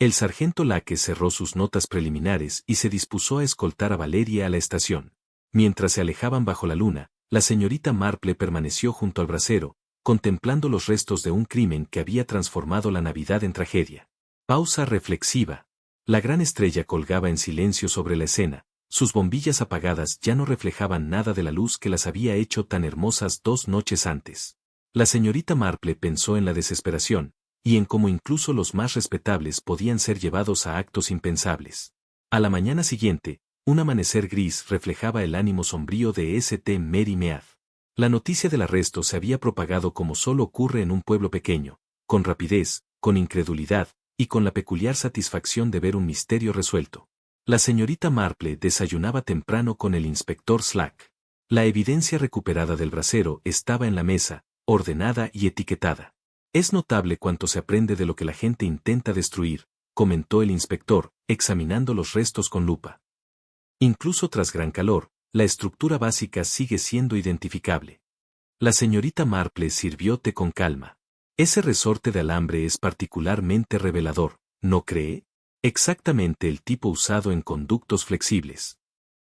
El sargento Lake cerró sus notas preliminares y se dispuso a escoltar a Valeria a la estación. Mientras se alejaban bajo la luna, la señorita Marple permaneció junto al brasero, contemplando los restos de un crimen que había transformado la Navidad en tragedia. Pausa reflexiva. La gran estrella colgaba en silencio sobre la escena, sus bombillas apagadas ya no reflejaban nada de la luz que las había hecho tan hermosas 2 noches antes. La señorita Marple pensó en la desesperación, y en cómo incluso los más respetables podían ser llevados a actos impensables. A la mañana siguiente, un amanecer gris reflejaba el ánimo sombrío de St. Mary Mead. La noticia del arresto se había propagado como solo ocurre en un pueblo pequeño, con rapidez, con incredulidad, y con la peculiar satisfacción de ver un misterio resuelto. La señorita Marple desayunaba temprano con el inspector Slack. La evidencia recuperada del brasero estaba en la mesa, ordenada y etiquetada. Es notable cuánto se aprende de lo que la gente intenta destruir, comentó el inspector, examinando los restos con lupa. Incluso tras gran calor, la estructura básica sigue siendo identificable. La señorita Marple sirvió té con calma. Ese resorte de alambre es particularmente revelador, ¿no cree? Exactamente el tipo usado en conductos flexibles.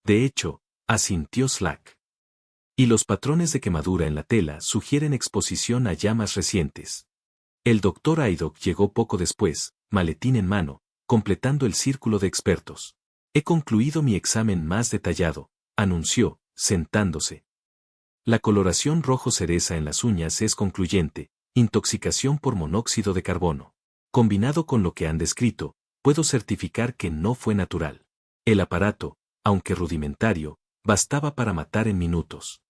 De hecho, asintió Slack. Y los patrones de quemadura en la tela sugieren exposición a llamas recientes. El doctor Haydock llegó poco después, maletín en mano, completando el círculo de expertos. He concluido mi examen más detallado, anunció, sentándose. La coloración rojo cereza en las uñas es concluyente, intoxicación por monóxido de carbono. Combinado con lo que han descrito, puedo certificar que no fue natural. El aparato, aunque rudimentario, bastaba para matar en minutos.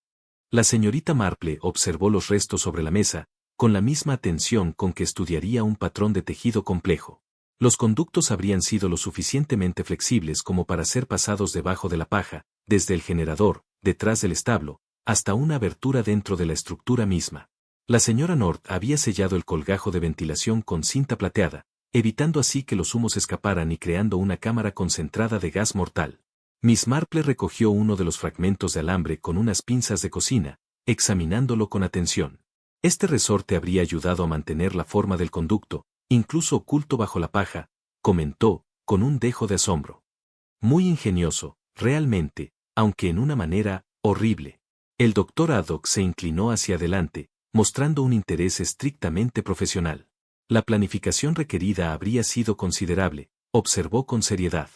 La señorita Marple observó los restos sobre la mesa, con la misma atención con que estudiaría un patrón de tejido complejo. Los conductos habrían sido lo suficientemente flexibles como para ser pasados debajo de la paja, desde el generador, detrás del establo, hasta una abertura dentro de la estructura misma. La señora North había sellado el colgajo de ventilación con cinta plateada, evitando así que los humos escaparan y creando una cámara concentrada de gas mortal. Miss Marple recogió uno de los fragmentos de alambre con unas pinzas de cocina, examinándolo con atención. Este resorte habría ayudado a mantener la forma del conducto, incluso oculto bajo la paja, comentó, con un dejo de asombro. Muy ingenioso, realmente, aunque en una manera horrible. El doctor Haydock se inclinó hacia adelante, mostrando un interés estrictamente profesional. La planificación requerida habría sido considerable, observó con seriedad.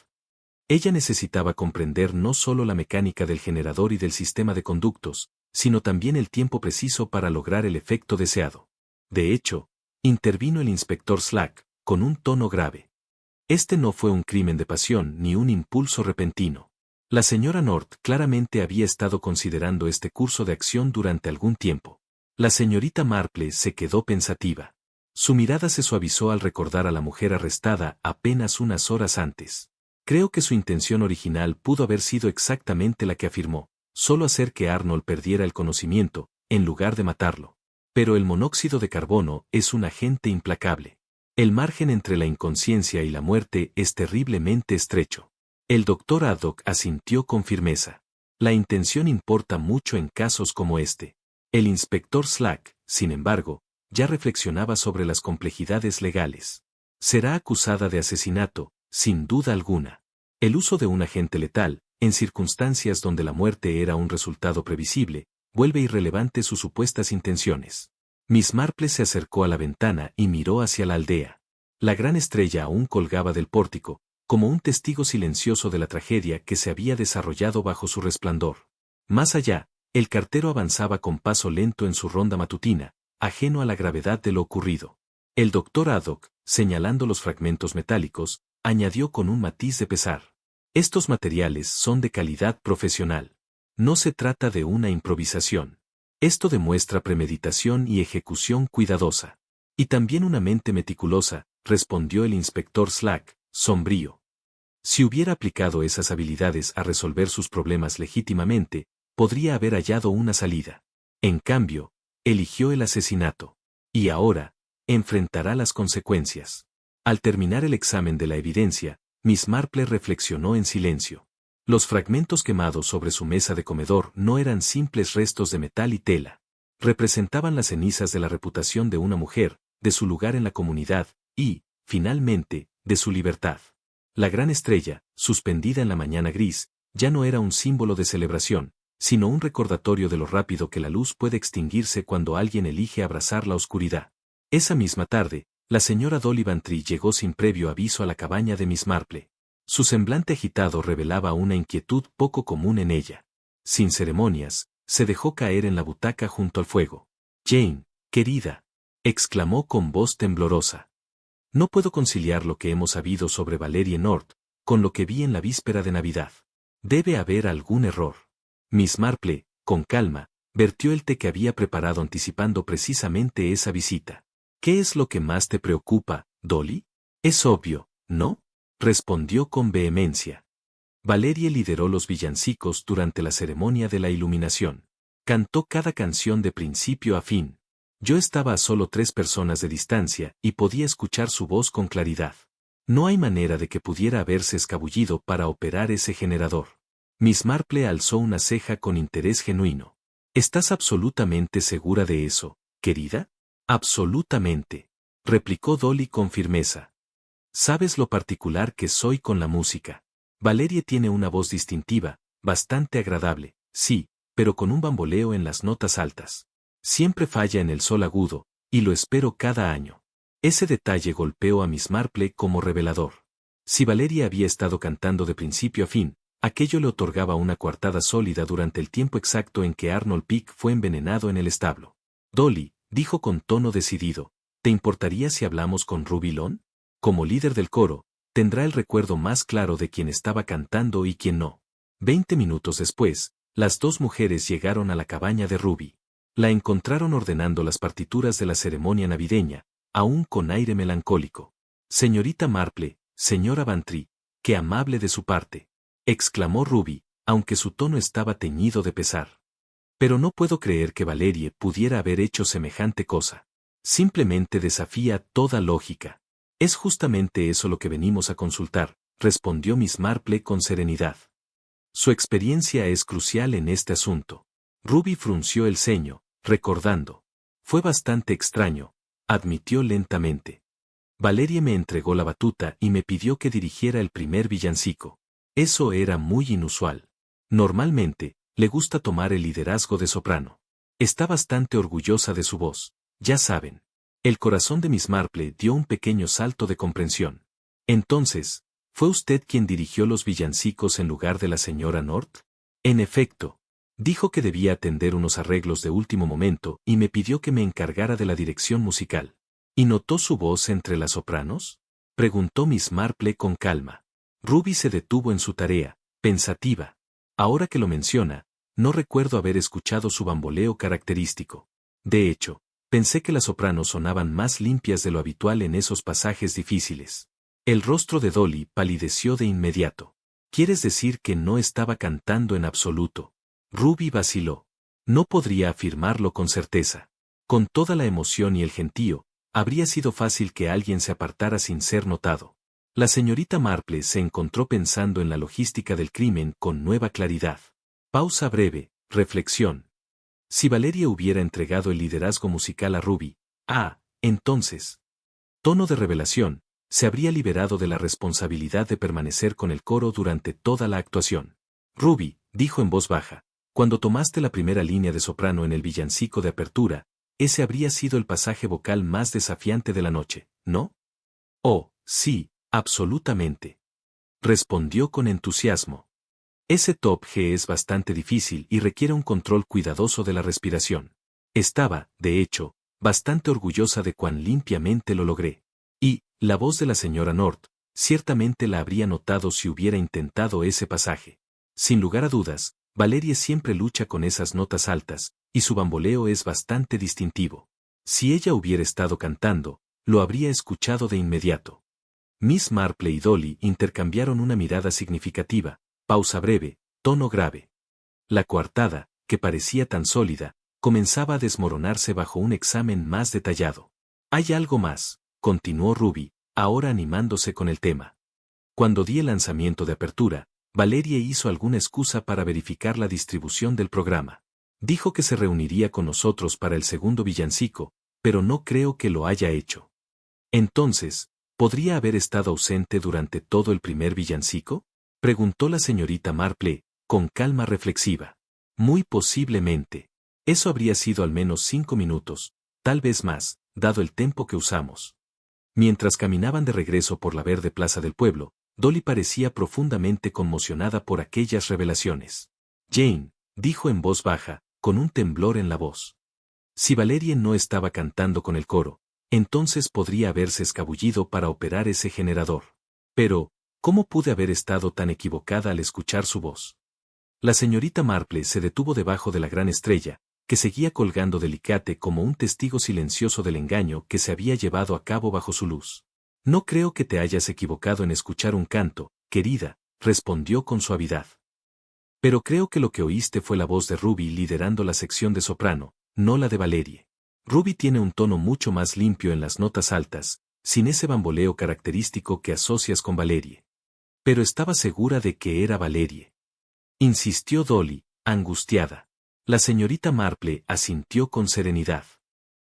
Ella necesitaba comprender no solo la mecánica del generador y del sistema de conductos, sino también el tiempo preciso para lograr el efecto deseado. De hecho, intervino el inspector Slack, con un tono grave. Este no fue un crimen de pasión ni un impulso repentino. La señora North claramente había estado considerando este curso de acción durante algún tiempo. La señorita Marple se quedó pensativa. Su mirada se suavizó al recordar a la mujer arrestada apenas unas horas antes. Creo que su intención original pudo haber sido exactamente la que afirmó, solo hacer que Arnold perdiera el conocimiento, en lugar de matarlo. Pero el monóxido de carbono es un agente implacable. El margen entre la inconsciencia y la muerte es terriblemente estrecho. El doctor Haydock asintió con firmeza. La intención importa mucho en casos como este. El inspector Slack, sin embargo, ya reflexionaba sobre las complejidades legales. Será acusada de asesinato, sin duda alguna. El uso de un agente letal, en circunstancias donde la muerte era un resultado previsible, vuelve irrelevante sus supuestas intenciones. Miss Marple se acercó a la ventana y miró hacia la aldea. La gran estrella aún colgaba del pórtico, como un testigo silencioso de la tragedia que se había desarrollado bajo su resplandor. Más allá, el cartero avanzaba con paso lento en su ronda matutina, ajeno a la gravedad de lo ocurrido. El doctor Haydock, señalando los fragmentos metálicos, añadió con un matiz de pesar. Estos materiales son de calidad profesional. No se trata de una improvisación. Esto demuestra premeditación y ejecución cuidadosa. Y también una mente meticulosa, respondió el inspector Slack, sombrío. Si hubiera aplicado esas habilidades a resolver sus problemas legítimamente, podría haber hallado una salida. En cambio, eligió el asesinato. Y ahora, enfrentará las consecuencias. Al terminar el examen de la evidencia, Miss Marple reflexionó en silencio. Los fragmentos quemados sobre su mesa de comedor no eran simples restos de metal y tela. Representaban las cenizas de la reputación de una mujer, de su lugar en la comunidad, y, finalmente, de su libertad. La gran estrella, suspendida en la mañana gris, ya no era un símbolo de celebración, sino un recordatorio de lo rápido que la luz puede extinguirse cuando alguien elige abrazar la oscuridad. Esa misma tarde, la señora Dolly Bantry llegó sin previo aviso a la cabaña de Miss Marple. Su semblante agitado revelaba una inquietud poco común en ella. Sin ceremonias, se dejó caer en la butaca junto al fuego. «Jane, querida», exclamó con voz temblorosa. «No puedo conciliar lo que hemos sabido sobre Valerie North con lo que vi en la víspera de Navidad. Debe haber algún error». Miss Marple, con calma, vertió el té que había preparado anticipando precisamente esa visita. «¿Qué es lo que más te preocupa, Dolly? Es obvio, ¿no?», respondió con vehemencia. Valerie lideró los villancicos durante la ceremonia de la iluminación. Cantó cada canción de principio a fin. Yo estaba a solo 3 personas de distancia y podía escuchar su voz con claridad. No hay manera de que pudiera haberse escabullido para operar ese generador. Miss Marple alzó una ceja con interés genuino. ¿Estás absolutamente segura de eso, querida? Absolutamente, replicó Dolly con firmeza. Sabes lo particular que soy con la música. Valerie tiene una voz distintiva, bastante agradable, sí, pero con un bamboleo en las notas altas. Siempre falla en el sol agudo, y lo espero cada año. Ese detalle golpeó a Miss Marple como revelador. Si Valerie había estado cantando de principio a fin, aquello le otorgaba una coartada sólida durante el tiempo exacto en que Arnold Peake fue envenenado en el establo. Dolly, dijo con tono decidido, ¿te importaría si hablamos con Ruby Lon? Como líder del coro, tendrá el recuerdo más claro de quién estaba cantando y quién no. 20 minutos después, las dos mujeres llegaron a la cabaña de Ruby. La encontraron ordenando las partituras de la ceremonia navideña, aún con aire melancólico. Señorita Marple, señora Bantry, qué amable de su parte, exclamó Ruby, aunque su tono estaba teñido de pesar. Pero no puedo creer que Valerie pudiera haber hecho semejante cosa. Simplemente desafía toda lógica. Es justamente eso lo que venimos a consultar, respondió Miss Marple con serenidad. Su experiencia es crucial en este asunto. Ruby frunció el ceño, recordando. Fue bastante extraño, admitió lentamente. Valerie me entregó la batuta y me pidió que dirigiera el primer villancico. Eso era muy inusual. Normalmente, le gusta tomar el liderazgo de soprano. Está bastante orgullosa de su voz, ya saben. El corazón de Miss Marple dio un pequeño salto de comprensión. Entonces, ¿fue usted quien dirigió los villancicos en lugar de la señora North? En efecto. Dijo que debía atender unos arreglos de último momento y me pidió que me encargara de la dirección musical. ¿Y notó su voz entre las sopranos? Preguntó Miss Marple con calma. Ruby se detuvo en su tarea, pensativa. Ahora que lo menciona, no recuerdo haber escuchado su bamboleo característico. De hecho, pensé que las sopranos sonaban más limpias de lo habitual en esos pasajes difíciles. El rostro de Dolly palideció de inmediato. ¿Quieres decir que no estaba cantando en absoluto? Ruby vaciló. No podría afirmarlo con certeza. Con toda la emoción y el gentío, habría sido fácil que alguien se apartara sin ser notado. La señorita Marple se encontró pensando en la logística del crimen con nueva claridad. Pausa breve, reflexión. Si Valerie hubiera entregado el liderazgo musical a Ruby, entonces. Tono de revelación, se habría liberado de la responsabilidad de permanecer con el coro durante toda la actuación. Ruby, dijo en voz baja, cuando tomaste la primera línea de soprano en el villancico de apertura, ese habría sido el pasaje vocal más desafiante de la noche, ¿no? Oh, sí, absolutamente. Respondió con entusiasmo. Ese top G es bastante difícil y requiere un control cuidadoso de la respiración. Estaba, de hecho, bastante orgullosa de cuán limpiamente lo logré. Y, la voz de la señora North, ciertamente la habría notado si hubiera intentado ese pasaje. Sin lugar a dudas, Valerie siempre lucha con esas notas altas, y su bamboleo es bastante distintivo. Si ella hubiera estado cantando, lo habría escuchado de inmediato. Miss Marple y Dolly intercambiaron una mirada significativa, pausa breve, tono grave. La coartada, que parecía tan sólida, comenzaba a desmoronarse bajo un examen más detallado. Hay algo más, continuó Ruby, ahora animándose con el tema. Cuando di el lanzamiento de apertura, Valerie hizo alguna excusa para verificar la distribución del programa. Dijo que se reuniría con nosotros para el segundo villancico, pero no creo que lo haya hecho. Entonces, ¿podría haber estado ausente durante todo el primer villancico? Preguntó la señorita Marple, con calma reflexiva. Muy posiblemente. Eso habría sido al menos 5 minutos, tal vez más, dado el tiempo que usamos. Mientras caminaban de regreso por la verde plaza del pueblo, Dolly parecía profundamente conmocionada por aquellas revelaciones. Jane, dijo en voz baja, con un temblor en la voz. Si Valerie no estaba cantando con el coro, entonces podría haberse escabullido para operar ese generador. Pero, ¿cómo pude haber estado tan equivocada al escuchar su voz? La señorita Marple se detuvo debajo de la gran estrella, que seguía colgando delicate como un testigo silencioso del engaño que se había llevado a cabo bajo su luz. No creo que te hayas equivocado en escuchar un canto, querida, respondió con suavidad. Pero creo que lo que oíste fue la voz de Ruby liderando la sección de soprano, no la de Valerie. Ruby tiene un tono mucho más limpio en las notas altas, sin ese bamboleo característico que asocias con Valerie. Pero estaba segura de que era Valerie. insistió Dolly, angustiada. La señorita Marple asintió con serenidad.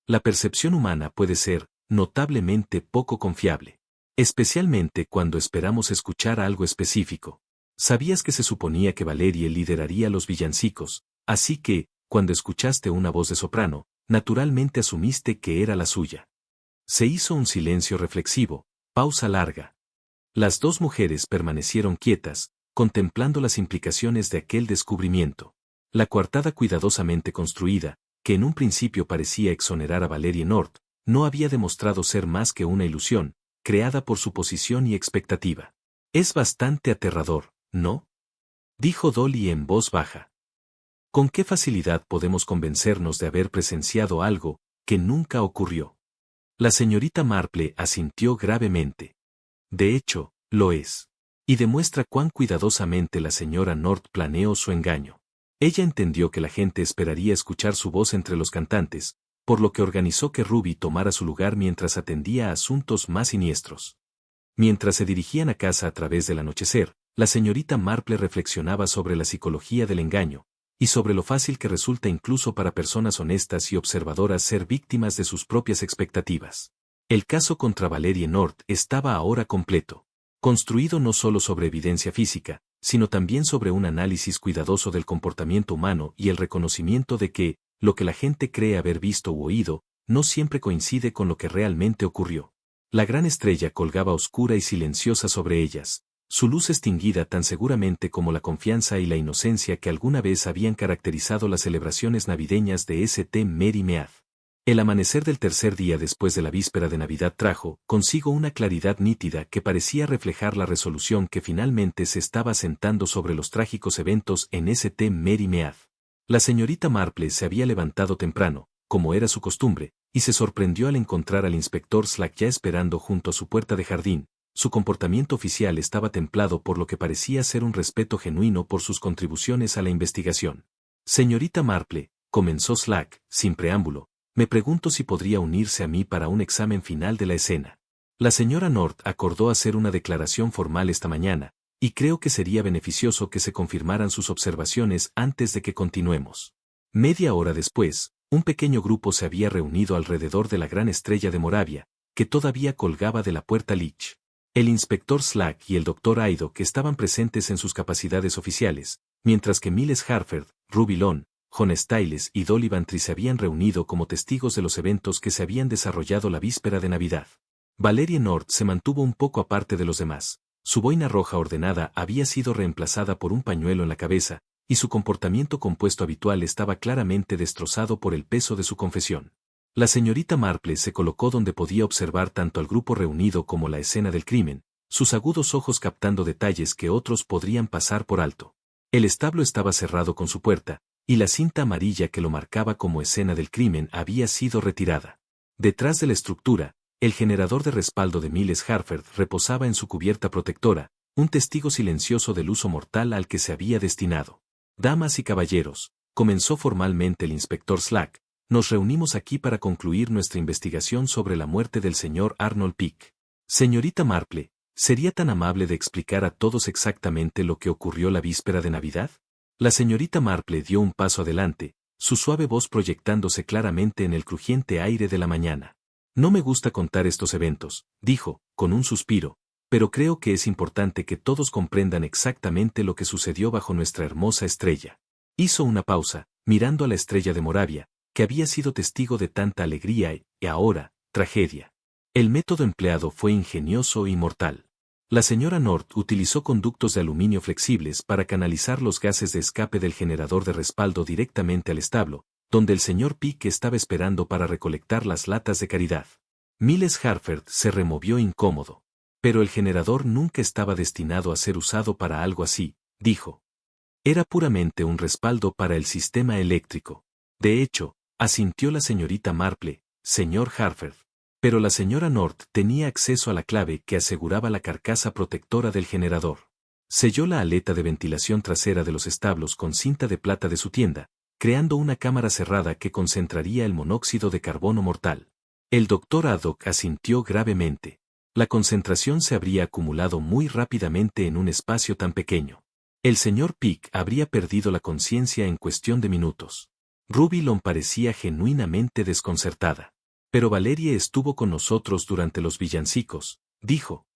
La percepción humana puede ser, notablemente poco confiable. Especialmente cuando esperamos escuchar algo específico. Sabías que se suponía que Valerie lideraría los villancicos, así que, cuando escuchaste una voz de soprano, naturalmente asumiste que era la suya. Se hizo un silencio reflexivo, pausa larga. Las dos mujeres permanecieron quietas, contemplando las implicaciones de aquel descubrimiento. La coartada cuidadosamente construida, que en un principio parecía exonerar a Valerie North, no había demostrado ser más que una ilusión, creada por su posición y expectativa. Es bastante aterrador, ¿no? Dijo Dolly en voz baja. ¿Con qué facilidad podemos convencernos de haber presenciado algo que nunca ocurrió? La señorita Marple asintió gravemente. De hecho, lo es. Y demuestra cuán cuidadosamente la señora North planeó su engaño. Ella entendió que la gente esperaría escuchar su voz entre los cantantes, por lo que organizó que Ruby tomara su lugar mientras atendía a asuntos más siniestros. Mientras se dirigían a casa a través del anochecer, la señorita Marple reflexionaba sobre la psicología del engaño, y sobre lo fácil que resulta incluso para personas honestas y observadoras ser víctimas de sus propias expectativas. El caso contra Valerie North estaba ahora completo, construido no solo sobre evidencia física, sino también sobre un análisis cuidadoso del comportamiento humano y el reconocimiento de que, lo que la gente cree haber visto u oído, no siempre coincide con lo que realmente ocurrió. La gran estrella colgaba oscura y silenciosa sobre ellas, su luz extinguida tan seguramente como la confianza y la inocencia que alguna vez habían caracterizado las celebraciones navideñas de St. Mary Mead. El amanecer del tercer día después de la víspera de Navidad trajo consigo una claridad nítida que parecía reflejar la resolución que finalmente se estaba asentando sobre los trágicos eventos en St. Mary Mead. La señorita Marple se había levantado temprano, como era su costumbre, y se sorprendió al encontrar al inspector Slack ya esperando junto a su puerta de jardín. Su comportamiento oficial estaba templado por lo que parecía ser un respeto genuino por sus contribuciones a la investigación. Señorita Marple, comenzó Slack, sin preámbulo, me pregunto si podría unirse a mí para un examen final de la escena. La señora North acordó hacer una declaración formal esta mañana, y creo que sería beneficioso que se confirmaran sus observaciones antes de que continuemos. Media hora después, un pequeño grupo se había reunido alrededor de la gran estrella de Moravia, que todavía colgaba de la puerta Leach. El inspector Slack y el doctor Aido que estaban presentes en sus capacidades oficiales, mientras que Miles Harford, Ruby Lon, John Styles y Dolly Bantry se habían reunido como testigos de los eventos que se habían desarrollado la víspera de Navidad. Valerie North se mantuvo un poco aparte de los demás. Su boina roja ordenada había sido reemplazada por un pañuelo en la cabeza, y su comportamiento compuesto habitual estaba claramente destrozado por el peso de su confesión. La señorita Marple se colocó donde podía observar tanto al grupo reunido como la escena del crimen, sus agudos ojos captando detalles que otros podrían pasar por alto. El establo estaba cerrado con su puerta, y la cinta amarilla que lo marcaba como escena del crimen había sido retirada. Detrás de la estructura, el generador de respaldo de Miles Harford reposaba en su cubierta protectora, un testigo silencioso del uso mortal al que se había destinado. Damas y caballeros, comenzó formalmente el inspector Slack, nos reunimos aquí para concluir nuestra investigación sobre la muerte del señor Arnold Peake. Señorita Marple, ¿sería tan amable de explicar a todos exactamente lo que ocurrió la víspera de Navidad? La señorita Marple dio un paso adelante, su suave voz proyectándose claramente en el crujiente aire de la mañana. No me gusta contar estos eventos, dijo, con un suspiro, pero creo que es importante que todos comprendan exactamente lo que sucedió bajo nuestra hermosa estrella. Hizo una pausa, mirando a la estrella de Moravia, que había sido testigo de tanta alegría y ahora, tragedia. El método empleado fue ingenioso y mortal. La señora North utilizó conductos de aluminio flexibles para canalizar los gases de escape del generador de respaldo directamente al establo, donde el señor Peake estaba esperando para recolectar las latas de caridad. Miles Harford se removió incómodo. Pero el generador nunca estaba destinado a ser usado para algo así, dijo. Era puramente un respaldo para el sistema eléctrico. De hecho, asintió la señorita Marple, señor Harford. Pero la señora North tenía acceso a la clave que aseguraba la carcasa protectora del generador. Selló la aleta de ventilación trasera de los establos con cinta de plata de su tienda, creando una cámara cerrada que concentraría el monóxido de carbono mortal. El doctor Haddock asintió gravemente. La concentración se habría acumulado muy rápidamente en un espacio tan pequeño. El señor Pick habría perdido la conciencia en cuestión de minutos. Ruby Long parecía genuinamente desconcertada. Pero Valerie estuvo con nosotros durante los villancicos, dijo.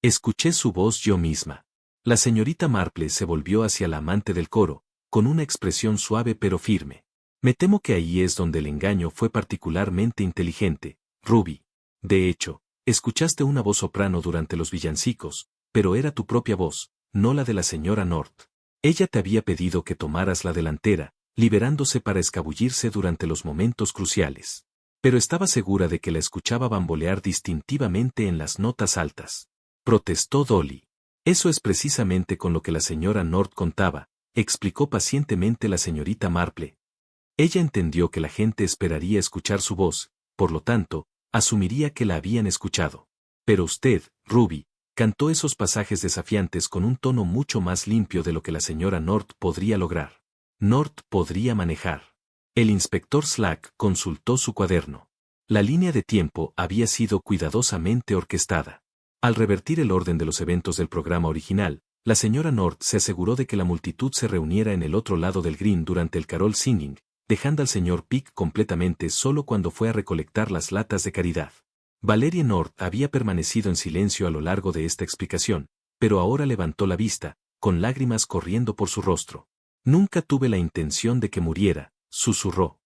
Escuché su voz yo misma. La señorita Marple se volvió hacia la amante del coro, con una expresión suave pero firme. Me temo que ahí es donde el engaño fue particularmente inteligente, Ruby. De hecho, escuchaste una voz soprano durante los villancicos, pero era tu propia voz, no la de la señora North. Ella te había pedido que tomaras la delantera, liberándose para escabullirse durante los momentos cruciales. Pero estaba segura de que la escuchaba bambolear distintivamente en las notas altas. Protestó Dolly. Eso es precisamente con lo que la señora North contaba, explicó pacientemente la señorita Marple. Ella entendió que la gente esperaría escuchar su voz, por lo tanto, asumiría que la habían escuchado. Pero usted, Ruby, cantó esos pasajes desafiantes con un tono mucho más limpio de lo que la señora North podría lograr. North podría manejar. El inspector Slack consultó su cuaderno. La línea de tiempo había sido cuidadosamente orquestada. Al revertir el orden de los eventos del programa original, la señora North se aseguró de que la multitud se reuniera en el otro lado del green durante el carol singing, dejando al señor Pick completamente solo cuando fue a recolectar las latas de caridad. Valerie North había permanecido en silencio a lo largo de esta explicación, pero ahora levantó la vista, con lágrimas corriendo por su rostro. Nunca tuve la intención de que muriera, susurró.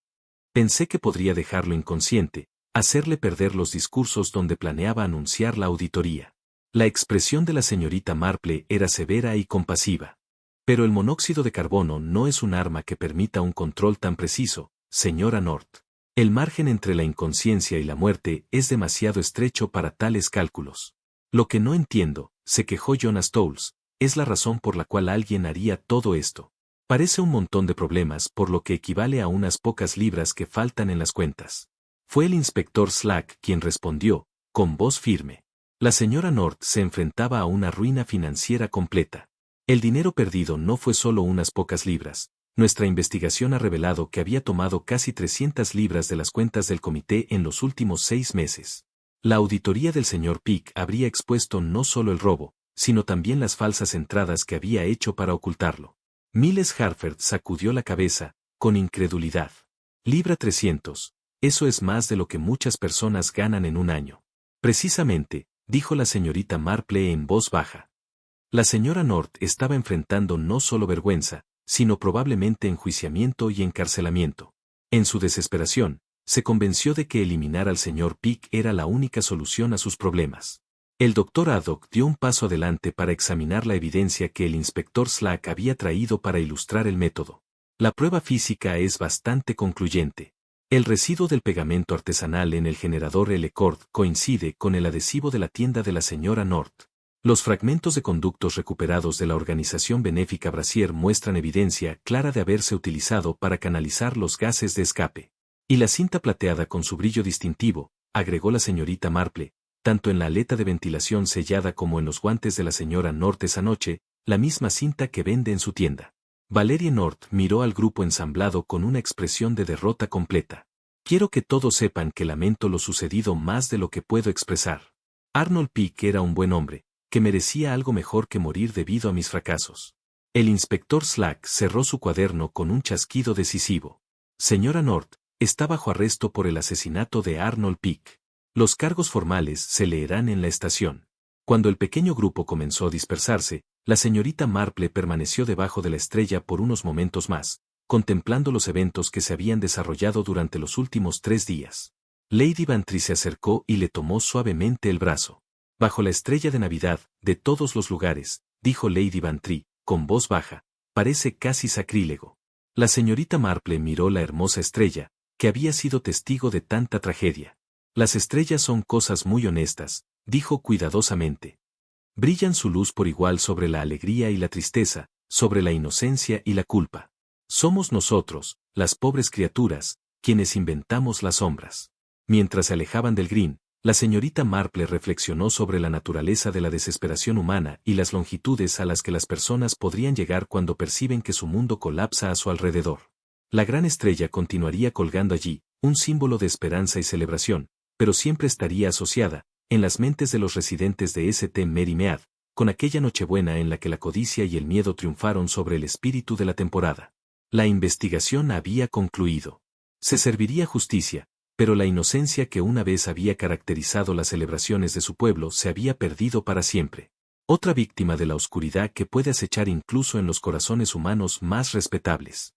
Pensé que podría dejarlo inconsciente, hacerle perder los discursos donde planeaba anunciar la auditoría. La expresión de la señorita Marple era severa y compasiva. Pero el monóxido de carbono no es un arma que permita un control tan preciso, señora North. El margen entre la inconsciencia y la muerte es demasiado estrecho para tales cálculos. Lo que no entiendo, se quejó Jonas Towles, es la razón por la cual alguien haría todo esto. Parece un montón de problemas por lo que equivale a unas pocas libras que faltan en las cuentas. Fue el inspector Slack quien respondió, con voz firme. La señora North se enfrentaba a una ruina financiera completa. El dinero perdido no fue solo unas pocas libras. Nuestra investigación ha revelado que había tomado casi 300 libras de las cuentas del comité en los últimos 6 meses. La auditoría del señor Pick habría expuesto no solo el robo, sino también las falsas entradas que había hecho para ocultarlo. Miles Harford sacudió la cabeza, con incredulidad. Libra 300. Eso es más de lo que muchas personas ganan en un año. Precisamente, dijo la señorita Marple en voz baja. La señora North estaba enfrentando no solo vergüenza, sino probablemente enjuiciamiento y encarcelamiento. En su desesperación, se convenció de que eliminar al señor Pick era la única solución a sus problemas. El doctor Haddock dio un paso adelante para examinar la evidencia que el inspector Slack había traído para ilustrar el método. La prueba física es bastante concluyente. El residuo del pegamento artesanal en el generador L-Cord coincide con el adhesivo de la tienda de la señora North. Los fragmentos de conductos recuperados de la organización benéfica Brasier muestran evidencia clara de haberse utilizado para canalizar los gases de escape. Y la cinta plateada con su brillo distintivo, agregó la señorita Marple, tanto en la aleta de ventilación sellada como en los guantes de la señora North esa noche, la misma cinta que vende en su tienda. Valerie North miró al grupo ensamblado con una expresión de derrota completa. Quiero que todos sepan que lamento lo sucedido más de lo que puedo expresar. Arnold Pick era un buen hombre, que merecía algo mejor que morir debido a mis fracasos. El inspector Slack cerró su cuaderno con un chasquido decisivo. Señora North, está bajo arresto por el asesinato de Arnold Pick. Los cargos formales se leerán en la estación. Cuando el pequeño grupo comenzó a dispersarse, la señorita Marple permaneció debajo de la estrella por unos momentos más, contemplando los eventos que se habían desarrollado durante los últimos 3 días. Lady Bantry se acercó y le tomó suavemente el brazo. Bajo la estrella de Navidad, de todos los lugares, dijo Lady Bantry, con voz baja, parece casi sacrílego. La señorita Marple miró la hermosa estrella, que había sido testigo de tanta tragedia. Las estrellas son cosas muy honestas, dijo cuidadosamente. Brillan su luz por igual sobre la alegría y la tristeza, sobre la inocencia y la culpa. Somos nosotros, las pobres criaturas, quienes inventamos las sombras. Mientras se alejaban del green, la señorita Marple reflexionó sobre la naturaleza de la desesperación humana y las longitudes a las que las personas podrían llegar cuando perciben que su mundo colapsa a su alrededor. La gran estrella continuaría colgando allí, un símbolo de esperanza y celebración, pero siempre estaría asociada, en las mentes de los residentes de St. Mary Mead, con aquella Nochebuena en la que la codicia y el miedo triunfaron sobre el espíritu de la temporada. La investigación había concluido. Se serviría justicia, pero la inocencia que una vez había caracterizado las celebraciones de su pueblo se había perdido para siempre. Otra víctima de la oscuridad que puede acechar incluso en los corazones humanos más respetables.